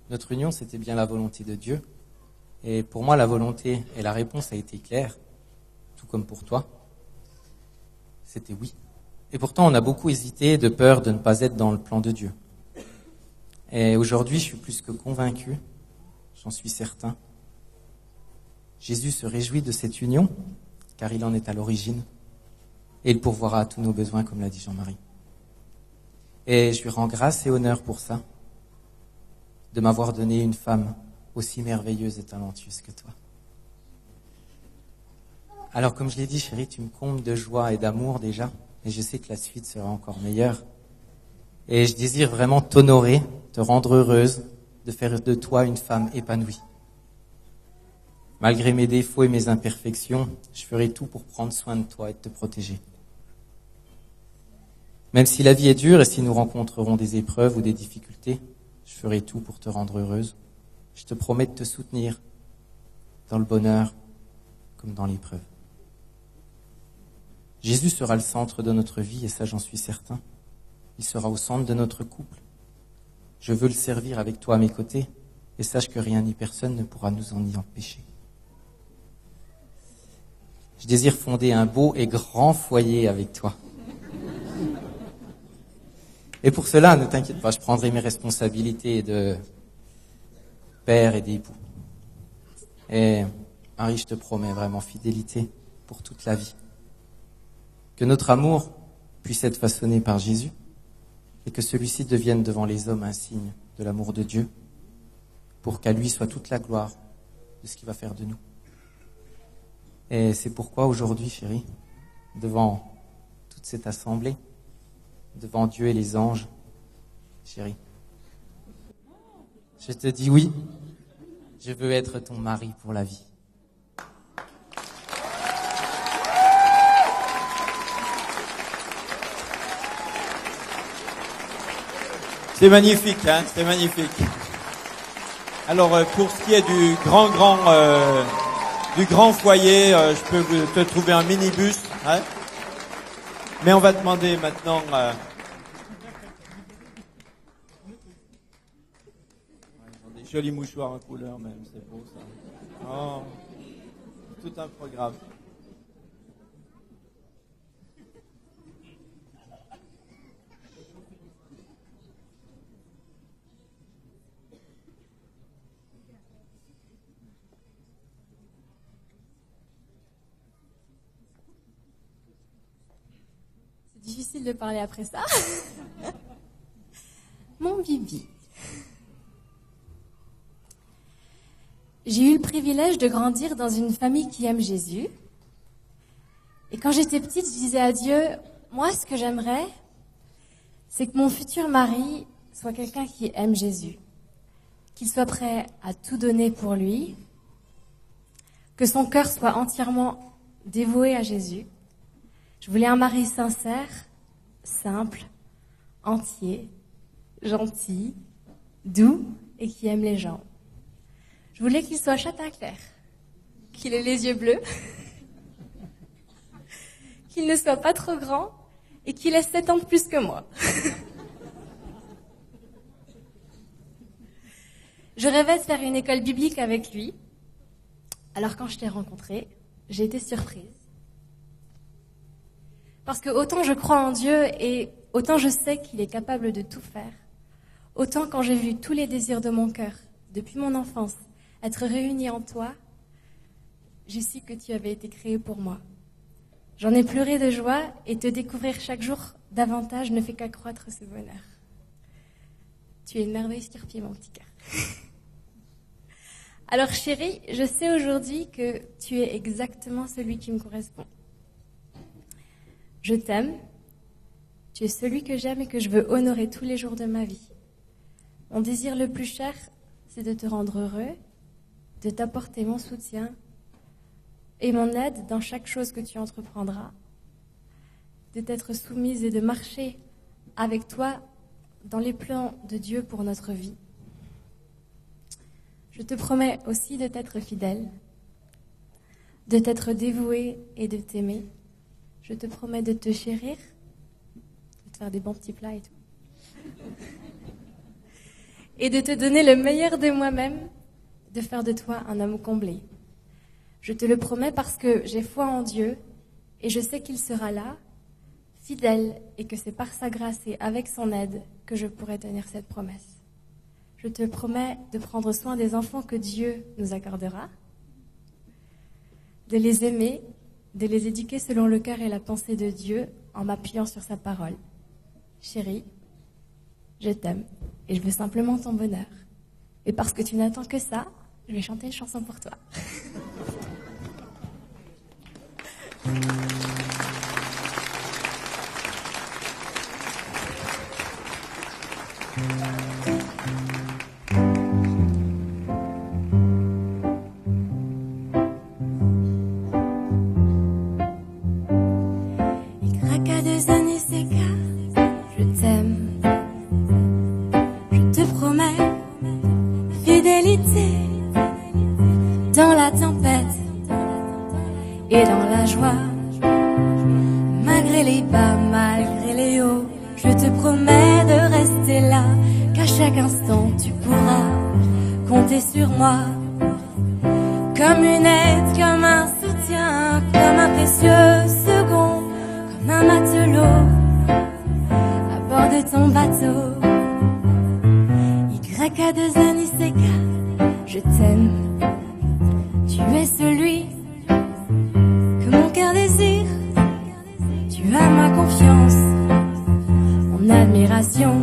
notre union c'était bien la volonté de Dieu. Et pour moi la volonté et la réponse a été claire, tout comme pour toi. C'était oui. Et pourtant on a beaucoup hésité de peur de ne pas être dans le plan de Dieu. Et aujourd'hui, je suis plus que convaincu, j'en suis certain. Jésus se réjouit de cette union, car il en est à l'origine, et il pourvoira à tous nos besoins, comme l'a dit Jean-Marie. Et je lui rends grâce et honneur pour ça, de m'avoir donné une femme aussi merveilleuse et talentueuse que toi. Alors, comme je l'ai dit, chérie, tu me combles de joie et d'amour déjà, et je sais que la suite sera encore meilleure. Et je désire vraiment t'honorer, te rendre heureuse, de faire de toi une femme épanouie. Malgré mes défauts et mes imperfections, je ferai tout pour prendre soin de toi et de te protéger. Même si la vie est dure et si nous rencontrerons des épreuves ou des difficultés, je ferai tout pour te rendre heureuse. Je te promets de te soutenir dans le bonheur comme dans l'épreuve. Jésus sera le centre de notre vie et ça j'en suis certain. Il sera au centre de notre couple. Je veux le servir avec toi à mes côtés et sache que rien ni personne ne pourra nous en y empêcher. Je désire fonder un beau et grand foyer avec toi. Et pour cela, ne t'inquiète pas, je prendrai mes responsabilités de père et d'époux. Et Marie, je te promets vraiment fidélité pour toute la vie. Que notre amour puisse être façonné par Jésus et que celui-ci devienne devant les hommes un signe de l'amour de Dieu, pour qu'à lui soit toute la gloire de ce qu'il va faire de nous. Et c'est pourquoi aujourd'hui, chérie, devant toute cette assemblée, devant Dieu et les anges, chérie, je te dis oui, je veux être ton mari pour la vie. C'est magnifique, hein, c'est magnifique. Alors, pour ce qui est du grand foyer, je peux te trouver un minibus, hein. Mais on va demander maintenant. Des jolis mouchoirs en couleur même, c'est beau ça. Oh, tout un programme. Difficile de parler après ça. Mon bibi. J'ai eu le privilège de grandir dans une famille qui aime Jésus. Et quand j'étais petite, je disais à Dieu, moi, ce que j'aimerais, c'est que mon futur mari soit quelqu'un qui aime Jésus, qu'il soit prêt à tout donner pour lui, que son cœur soit entièrement dévoué à Jésus. Je voulais un mari sincère, simple, entier, gentil, doux et qui aime les gens. Je voulais qu'il soit châtain clair, qu'il ait les yeux bleus, qu'il ne soit pas trop grand et qu'il ait 7 ans de plus que moi. Je rêvais de faire une école biblique avec lui. Alors quand je t'ai rencontré, j'ai été surprise. Parce que autant je crois en Dieu et autant je sais qu'il est capable de tout faire, autant quand j'ai vu tous les désirs de mon cœur, depuis mon enfance, être réunis en toi, j'ai su que tu avais été créé pour moi. J'en ai pleuré de joie et te découvrir chaque jour davantage ne fait qu'accroître ce bonheur. Tu es une merveille sur pied, mon petit cœur. Alors chérie, je sais aujourd'hui que tu es exactement celui qui me correspond. Je t'aime, tu es celui que j'aime et que je veux honorer tous les jours de ma vie. Mon désir le plus cher, c'est de te rendre heureux, de t'apporter mon soutien et mon aide dans chaque chose que tu entreprendras, de t'être soumise et de marcher avec toi dans les plans de Dieu pour notre vie. Je te promets aussi de t'être fidèle, de t'être dévouée et de t'aimer. Je te promets de te chérir, de te faire des bons petits plats et tout. Et de te donner le meilleur de moi-même, de faire de toi un homme comblé. Je te le promets parce que j'ai foi en Dieu et je sais qu'il sera là, fidèle, et que c'est par sa grâce et avec son aide que je pourrai tenir cette promesse. Je te promets de prendre soin des enfants que Dieu nous accordera, de les aimer, de les éduquer selon le cœur et la pensée de Dieu en m'appuyant sur sa parole. Chérie, je t'aime et je veux simplement ton bonheur. Et parce que tu n'attends que ça, je vais chanter une chanson pour toi. Dans la tempête et dans la joie, malgré les bas, malgré les hauts, je te promets de rester là, qu'à chaque instant tu pourras compter sur moi, comme une aide, comme un soutien, comme un précieux second, comme un matelot à bord de ton bateau. YA2NICK, je t'aime. Tu es celui que mon cœur désire. Tu as ma confiance. On mon admiration.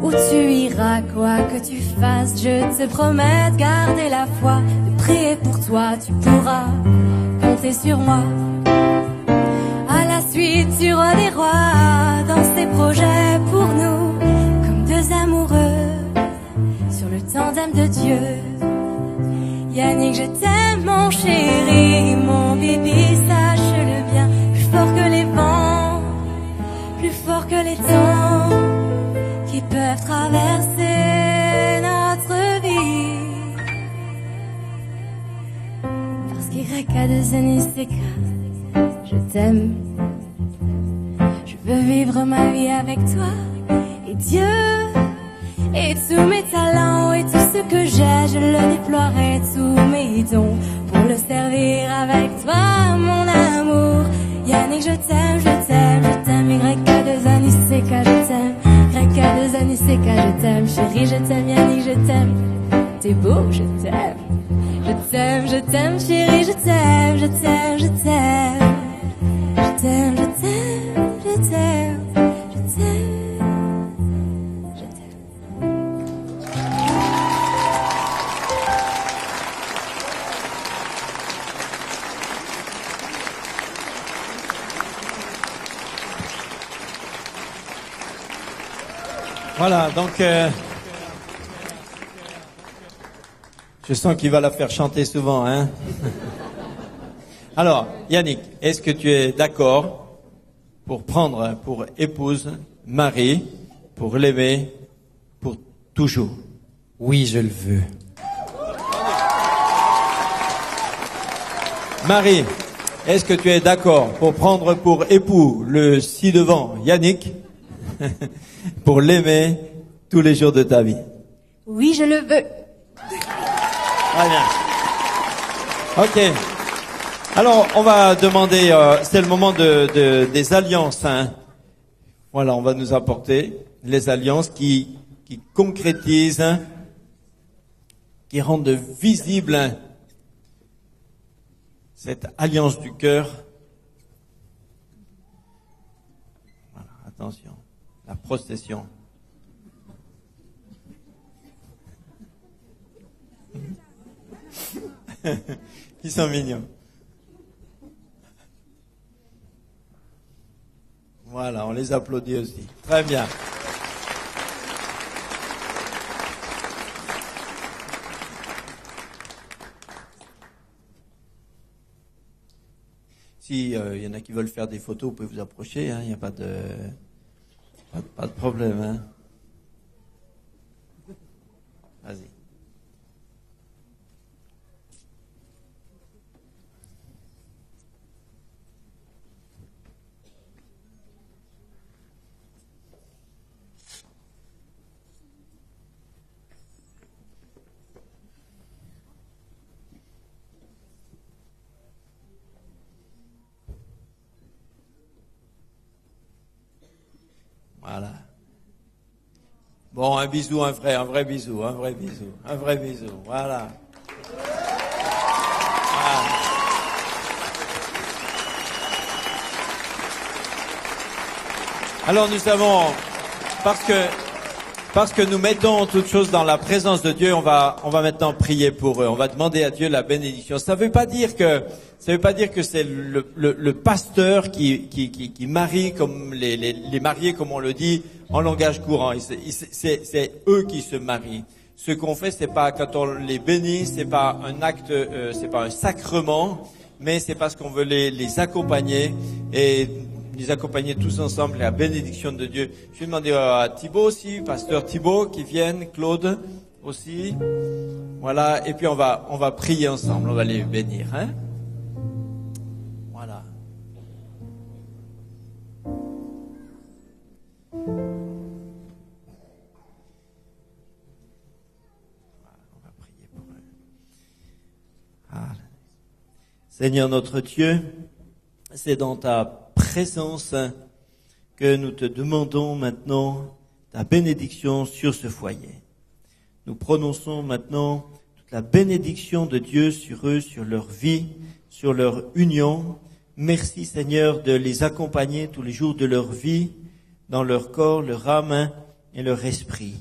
Où tu iras, quoi que tu fasses, je te promets de garder la foi, de prier pour toi, tu pourras compter sur moi. À la suite du roi des rois, dans ses projets pour nous, comme deux amoureux, sur le tandem de Dieu. Yannick, je t'aime mon chéri, mon bébé, sache-le bien, plus fort que les vents, plus fort que les temps, qui peuvent traverser notre vie. Parce qu'Y2NICK, je t'aime. Je veux vivre ma vie avec toi et Dieu. Et tous mes talents et tout ce que j'ai, je le déploierai, tous mes dons, pour le servir avec toi, mon amour. Yannick, je t'aime, je t'aime, je t'aime. Y2NICK, je t'aime. Y2NICK, je t'aime. Chérie, je t'aime. Yannick, je t'aime. T'es beau, je t'aime. Je t'aime, je t'aime, chérie, je t'aime, je t'aime, je t'aime. Je t'aime, je t'aime, je t'aime, je t'aime. Voilà, donc je sens qu'il va la faire chanter souvent, hein. Alors, Yannick, est-ce que tu es d'accord pour prendre pour épouse Marie, pour l'aimer pour toujours? Oui, je le veux. Marie, est-ce que tu es d'accord pour prendre pour époux le ci-devant Yannick pour l'aimer tous les jours de ta vie? Oui, je le veux. Très bien. Ok. Alors, on va demander, c'est le moment des alliances, hein. Voilà, on va nous apporter les alliances qui concrétisent, hein, qui rendent visible, hein, cette alliance du cœur. Voilà, attention, la procession. Ils sont mignons. Voilà, on les applaudit aussi. Très bien. Si y en a qui veulent faire des photos, vous pouvez vous approcher, hein, il n'y a pas de problème, hein. Vas-y. Voilà. Bon, un bisou, un vrai bisou, voilà. Voilà. Alors nous avons, parce que nous mettons toutes choses dans la présence de Dieu, on va maintenant prier pour eux. On va demander à Dieu la bénédiction. Ça veut pas dire que c'est le pasteur qui marie comme les mariés, comme on le dit en langage courant. C'est eux qui se marient. Ce qu'on fait, c'est pas quand on les bénit, c'est pas un acte, c'est pas un sacrement, mais c'est parce qu'on veut les accompagner et les accompagner tous ensemble, la bénédiction de Dieu. Je vais demander à Thibaut aussi, pasteur Thibaut, qui vienne, Claude aussi. Voilà, et puis on va prier ensemble, on va les bénir, hein. Voilà. On va prier pour eux. Ah. Seigneur notre Dieu, c'est dans ta présence que nous te demandons maintenant ta bénédiction sur ce foyer. Nous prononçons maintenant toute la bénédiction de Dieu sur eux, sur leur vie, sur leur union. Merci Seigneur de les accompagner tous les jours de leur vie. dans leur corps, leur âme et leur esprit.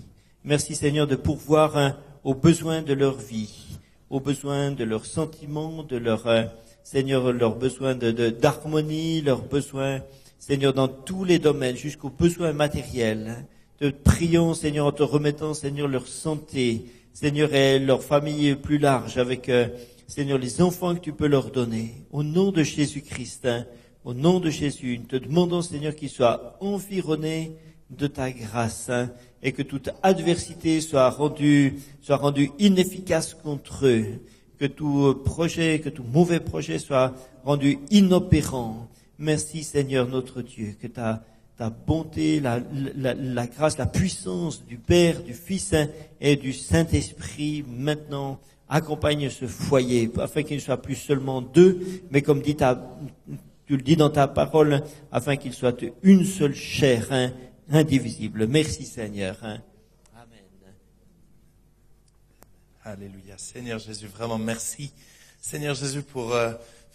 Merci Seigneur de pourvoir aux besoins de leur vie, aux besoins de leurs sentiments, de leur Seigneur, leurs besoins d'harmonie, leurs besoins, Seigneur, dans tous les domaines, jusqu'aux besoins matériels. Te prions, Seigneur, en te remettant, Seigneur, leur santé, Seigneur, et leur famille plus large, avec, Seigneur, les enfants que tu peux leur donner. Au nom de Jésus-Christ, au nom de Jésus, nous te demandons, Seigneur, qu'ils soient environnés de ta grâce, et que toute adversité soit rendue inefficace contre eux, que tout projet, que tout mauvais projet soit rendu inopérant. Merci Seigneur notre Dieu, que ta bonté, la grâce, la puissance du Père, du Fils et du Saint-Esprit maintenant accompagne ce foyer, afin qu'il ne soit plus seulement deux, mais comme tu le dis dans ta parole, afin qu'il soit une seule chair, indivisible. Merci Seigneur. Amen. Alléluia. Seigneur Jésus, vraiment merci. Seigneur Jésus pour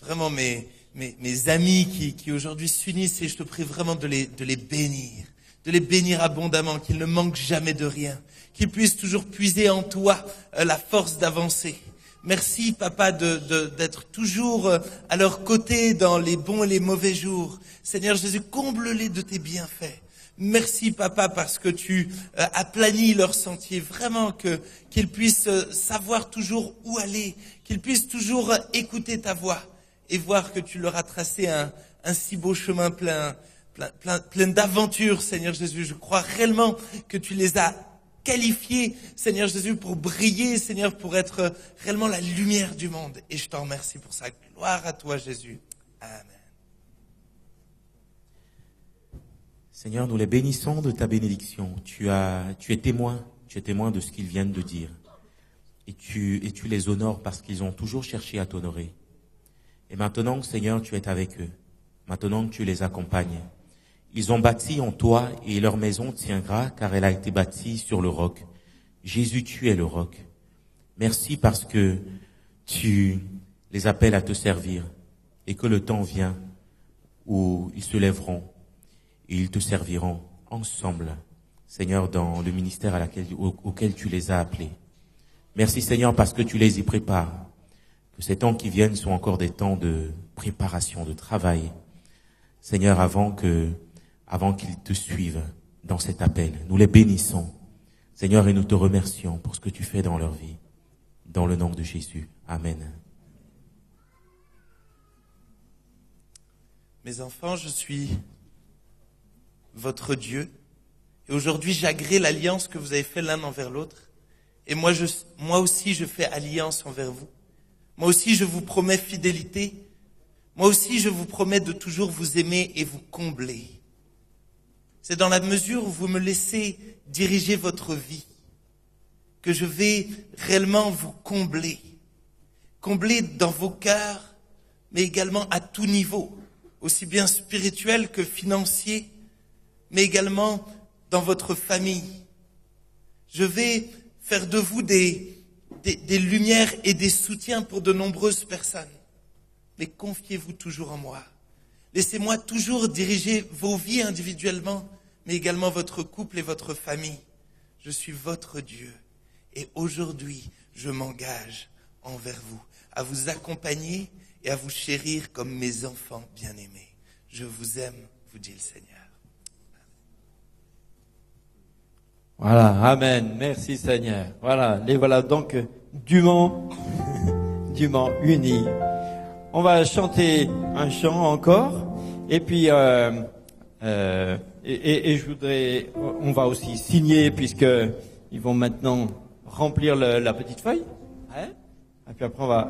vraiment mes amis qui aujourd'hui s'unissent, et je te prie vraiment de les bénir abondamment, qu'ils ne manquent jamais de rien, qu'ils puissent toujours puiser en toi la force d'avancer. Merci Papa d'être toujours à leur côté dans les bons et les mauvais jours. Seigneur Jésus, comble-les de tes bienfaits. Merci Papa parce que tu aplanis leur sentier, vraiment qu'ils puissent savoir toujours où aller, qu'ils puissent toujours écouter ta voix et voir que tu leur as tracé un si beau chemin plein d'aventures, Seigneur Jésus. Je crois réellement que tu les as qualifiés, Seigneur Jésus, pour briller, Seigneur, pour être réellement la lumière du monde. Et je t'en remercie pour ça. Gloire à toi Jésus. Amen. Seigneur, nous les bénissons de ta bénédiction. Tu es témoin de ce qu'ils viennent de dire. Et tu les honores parce qu'ils ont toujours cherché à t'honorer. Et maintenant, Seigneur, tu es avec eux. Maintenant, tu les accompagnes. Ils ont bâti en toi et leur maison tiendra car elle a été bâtie sur le roc. Jésus, tu es le roc. Merci parce que tu les appelles à te servir et que le temps vient où ils se lèveront et ils te serviront ensemble, Seigneur, dans le ministère auquel tu les as appelés. Merci, Seigneur, parce que tu les y prépares. Que ces temps qui viennent sont encore des temps de préparation, de travail. Seigneur, avant qu'ils te suivent dans cet appel, nous les bénissons, Seigneur, et nous te remercions pour ce que tu fais dans leur vie. Dans le nom de Jésus. Amen. Mes enfants, je suis votre Dieu. Et aujourd'hui, j'agrée l'alliance que vous avez fait l'un envers l'autre. Et moi aussi, je fais alliance envers vous. Moi aussi, je vous promets fidélité. Moi aussi, je vous promets de toujours vous aimer et vous combler. C'est dans la mesure où vous me laissez diriger votre vie que je vais réellement vous combler. Combler dans vos cœurs, mais également à tout niveau, aussi bien spirituel que financier, mais également dans votre famille. Je vais faire de vous des lumières et des soutiens pour de nombreuses personnes. Mais confiez-vous toujours en moi. Laissez-moi toujours diriger vos vies individuellement, mais également votre couple et votre famille. Je suis votre Dieu. Et aujourd'hui, je m'engage envers vous, à vous accompagner et à vous chérir comme mes enfants bien-aimés. Je vous aime, vous dit le Seigneur. Voilà, amen, merci Seigneur. Voilà, les voilà donc dûment unis. On va chanter un chant encore, et puis et je voudrais, on va aussi signer puisque ils vont maintenant remplir la petite feuille. Hein? Et puis après on va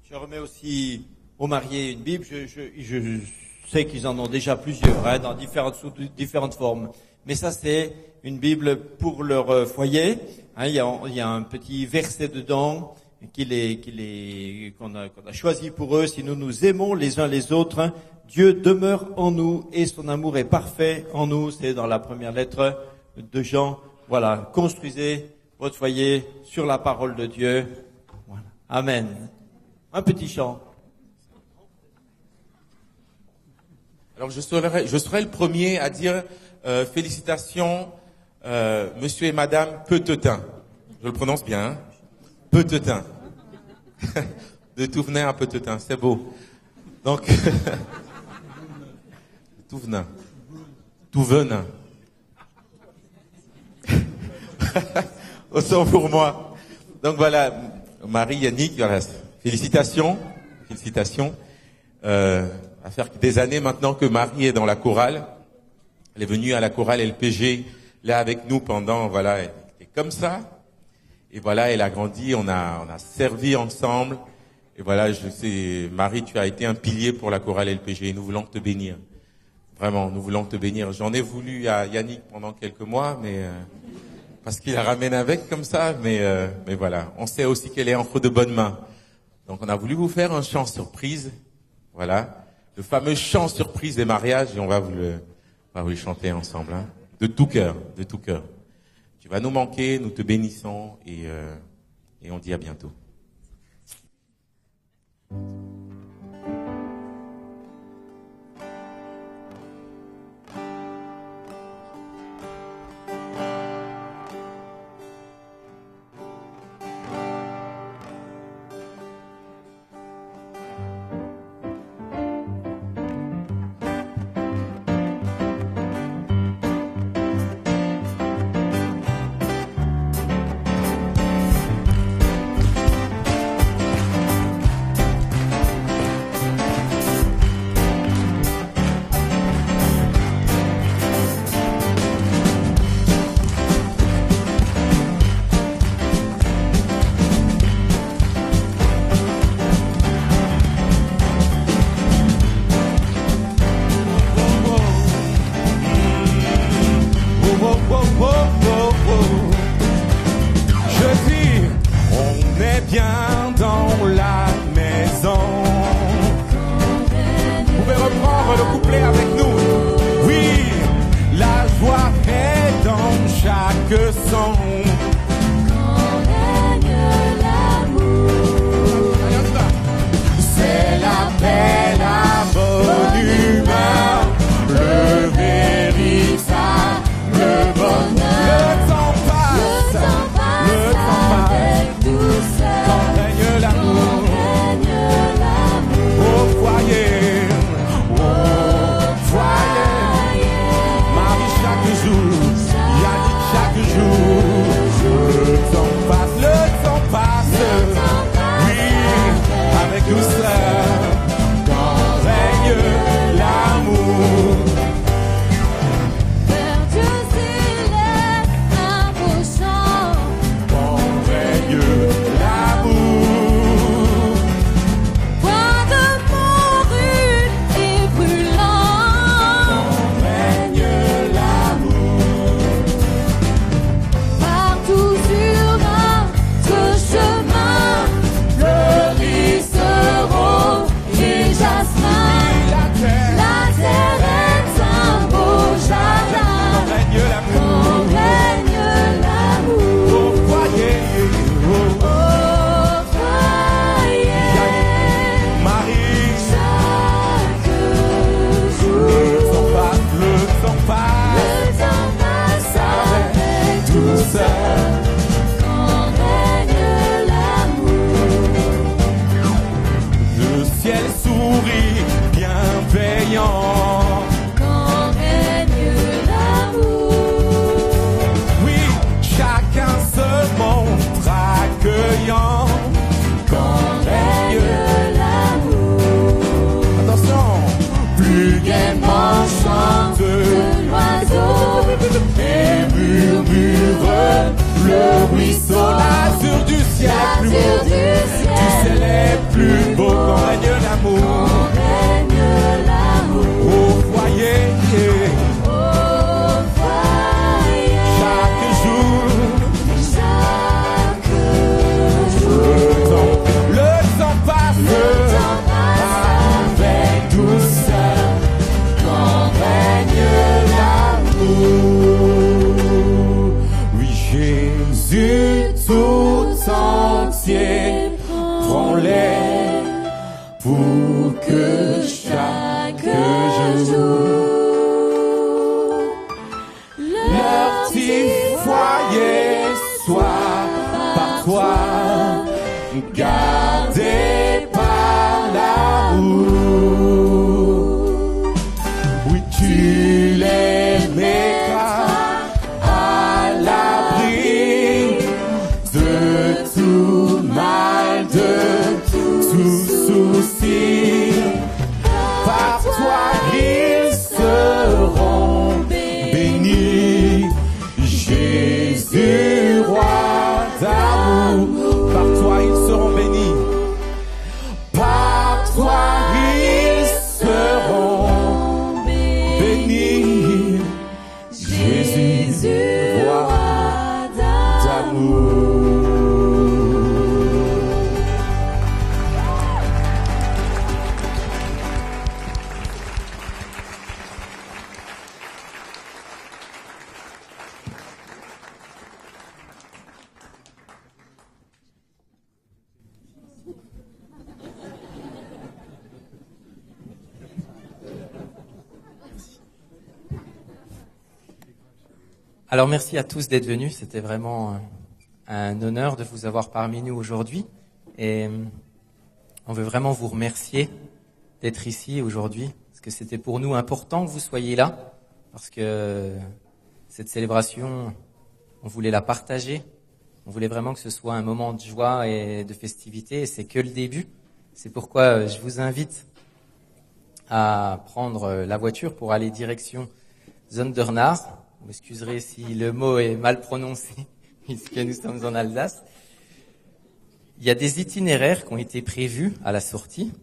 Je remets aussi aux mariés une Bible. Je sais qu'ils en ont déjà plusieurs, hein, sous différentes formes. Mais ça, c'est une Bible pour leur foyer. Hein, il y a un petit verset dedans qu'on a choisi pour eux. Si nous nous aimons les uns les autres, hein, Dieu demeure en nous et son amour est parfait en nous. C'est dans la première lettre de Jean. Voilà, construisez votre foyer sur la parole de Dieu. Voilà. Amen. Un petit chant. Alors je serai le premier à dire félicitations, monsieur et madame Petetin. Je le prononce bien, hein? Petetin. De Touvenin à Petetin, c'est beau. Donc, Touvenin. Autant pour moi. Donc voilà, Marie, Yannick, voilà, félicitations. À faire des années maintenant que Marie est dans la chorale. Elle est venue à la chorale LPG, là avec nous pendant, voilà, elle était comme ça. Et voilà, elle a grandi, on a servi ensemble. Et voilà, je sais, Marie, tu as été un pilier pour la chorale LPG. Nous voulons te bénir. Vraiment, nous voulons te bénir. J'en ai voulu à Yannick pendant quelques mois, mais parce qu'il la ramène avec comme ça. Mais voilà, on sait aussi qu'elle est entre de bonnes mains. Donc, on a voulu vous faire un chant surprise. Voilà, le fameux chant surprise des mariages, et on va vous le chanter ensemble, hein, de tout cœur. Tu vas nous manquer, nous te bénissons et on dit à bientôt. Sur notre chemin, fleurisseront pour que chaque jour leur petit foyer soit par toi gardé par l'amour. Oui, tu les mettras à l'abri de tout mal, de tout souci. Par toi ils seront bénis. Jésus, roi d'amour, par toi ils seront bénis. Par toi ils seront bénis. Jésus, roi d'amour. Alors merci à tous d'être venus, c'était vraiment un honneur de vous avoir parmi nous aujourd'hui et on veut vraiment vous remercier d'être ici aujourd'hui parce que c'était pour nous important que vous soyez là parce que cette célébration, on voulait la partager, on voulait vraiment que ce soit un moment de joie et de festivité et c'est que le début. C'est pourquoi je vous invite à prendre la voiture pour aller direction Sondernach. Vous m'excuserez si le mot est mal prononcé, puisque nous sommes en Alsace. Il y a des itinéraires qui ont été prévus à la sortie.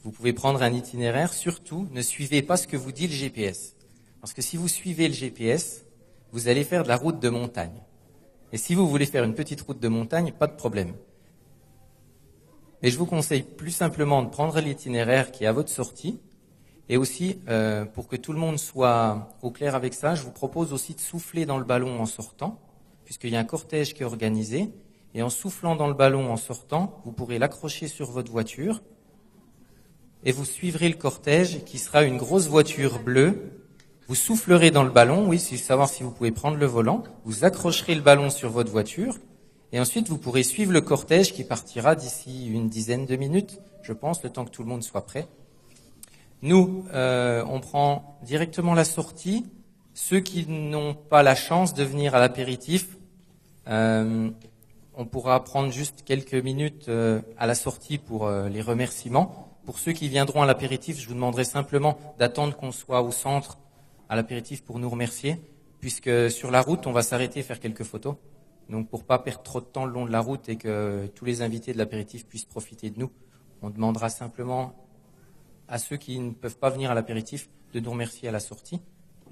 Vous pouvez prendre un itinéraire. Surtout, ne suivez pas ce que vous dit le GPS. Parce que si vous suivez le GPS, vous allez faire de la route de montagne. Et si vous voulez faire une petite route de montagne, pas de problème. Mais je vous conseille plus simplement de prendre l'itinéraire qui est à votre sortie. Et aussi, pour que tout le monde soit au clair avec ça, je vous propose aussi de souffler dans le ballon en sortant, puisqu'il y a un cortège qui est organisé. Et en soufflant dans le ballon en sortant, vous pourrez l'accrocher sur votre voiture. Et vous suivrez le cortège qui sera une grosse voiture bleue. Vous soufflerez dans le ballon, oui, c'est savoir si vous pouvez prendre le volant. Vous accrocherez le ballon sur votre voiture. Et ensuite, vous pourrez suivre le cortège qui partira d'ici une dizaine de minutes, je pense, le temps que tout le monde soit prêt. Nous, on prend directement la sortie. Ceux qui n'ont pas la chance de venir à l'apéritif, on pourra prendre juste quelques minutes à la sortie pour les remerciements. Pour ceux qui viendront à l'apéritif, je vous demanderai simplement d'attendre qu'on soit au centre à l'apéritif pour nous remercier, puisque sur la route, on va s'arrêter et faire quelques photos. Donc pour pas perdre trop de temps le long de la route et que tous les invités de l'apéritif puissent profiter de nous, on demandera simplement à ceux qui ne peuvent pas venir à l'apéritif de nous remercier à la sortie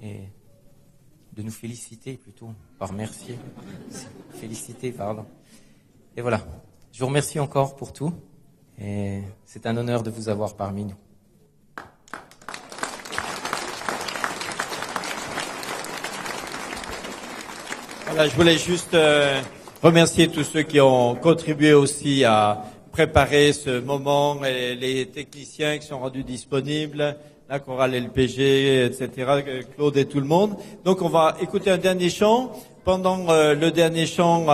et de nous féliciter plutôt, pas remercier, féliciter, pardon. Et voilà, je vous remercie encore pour tout et c'est un honneur de vous avoir parmi nous. Voilà, je voulais juste remercier tous ceux qui ont contribué aussi à préparer ce moment et les techniciens qui sont rendus disponibles, la chorale LPG, etc., Claude et tout le monde. Donc on va écouter un dernier chant. Pendant le dernier chant,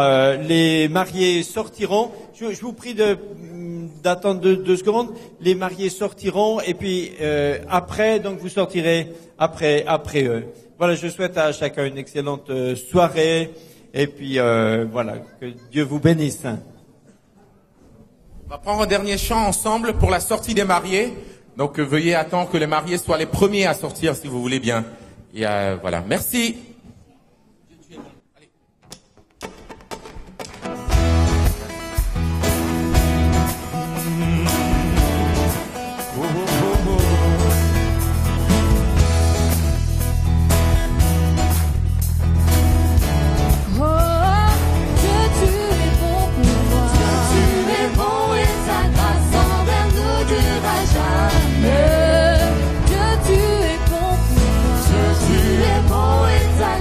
les mariés sortiront. Je vous prie d'attendre deux secondes. Les mariés sortiront et puis après, donc vous sortirez après eux. Voilà, je souhaite à chacun une excellente soirée et puis voilà, que Dieu vous bénisse. On va prendre un dernier chant ensemble pour la sortie des mariés. Donc veuillez attendre que les mariés soient les premiers à sortir si vous voulez bien. Et voilà, merci. Dieu, tu es bon pour moi. Dieu, tu es bon et ta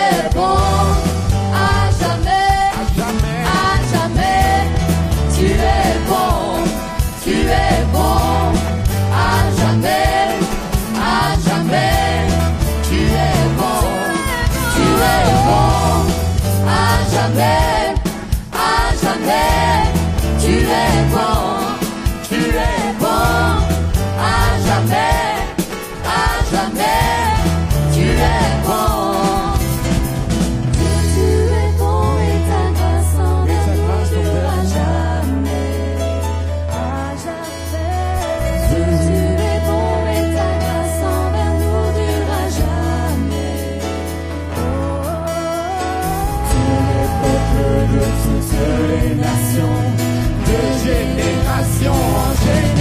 es bon, à jamais, à jamais. Tu es bon, à jamais, à jamais. Tu es bon, à jamais, à jamais. Tu es bon, à jamais, à jamais. Tu es bon. Tu es bon et ta grâce envers nous durera jamais, à jamais. Tu es bon et ta grâce envers nous durera jamais. Tous les peuples de toutes les nations, de génération en génération.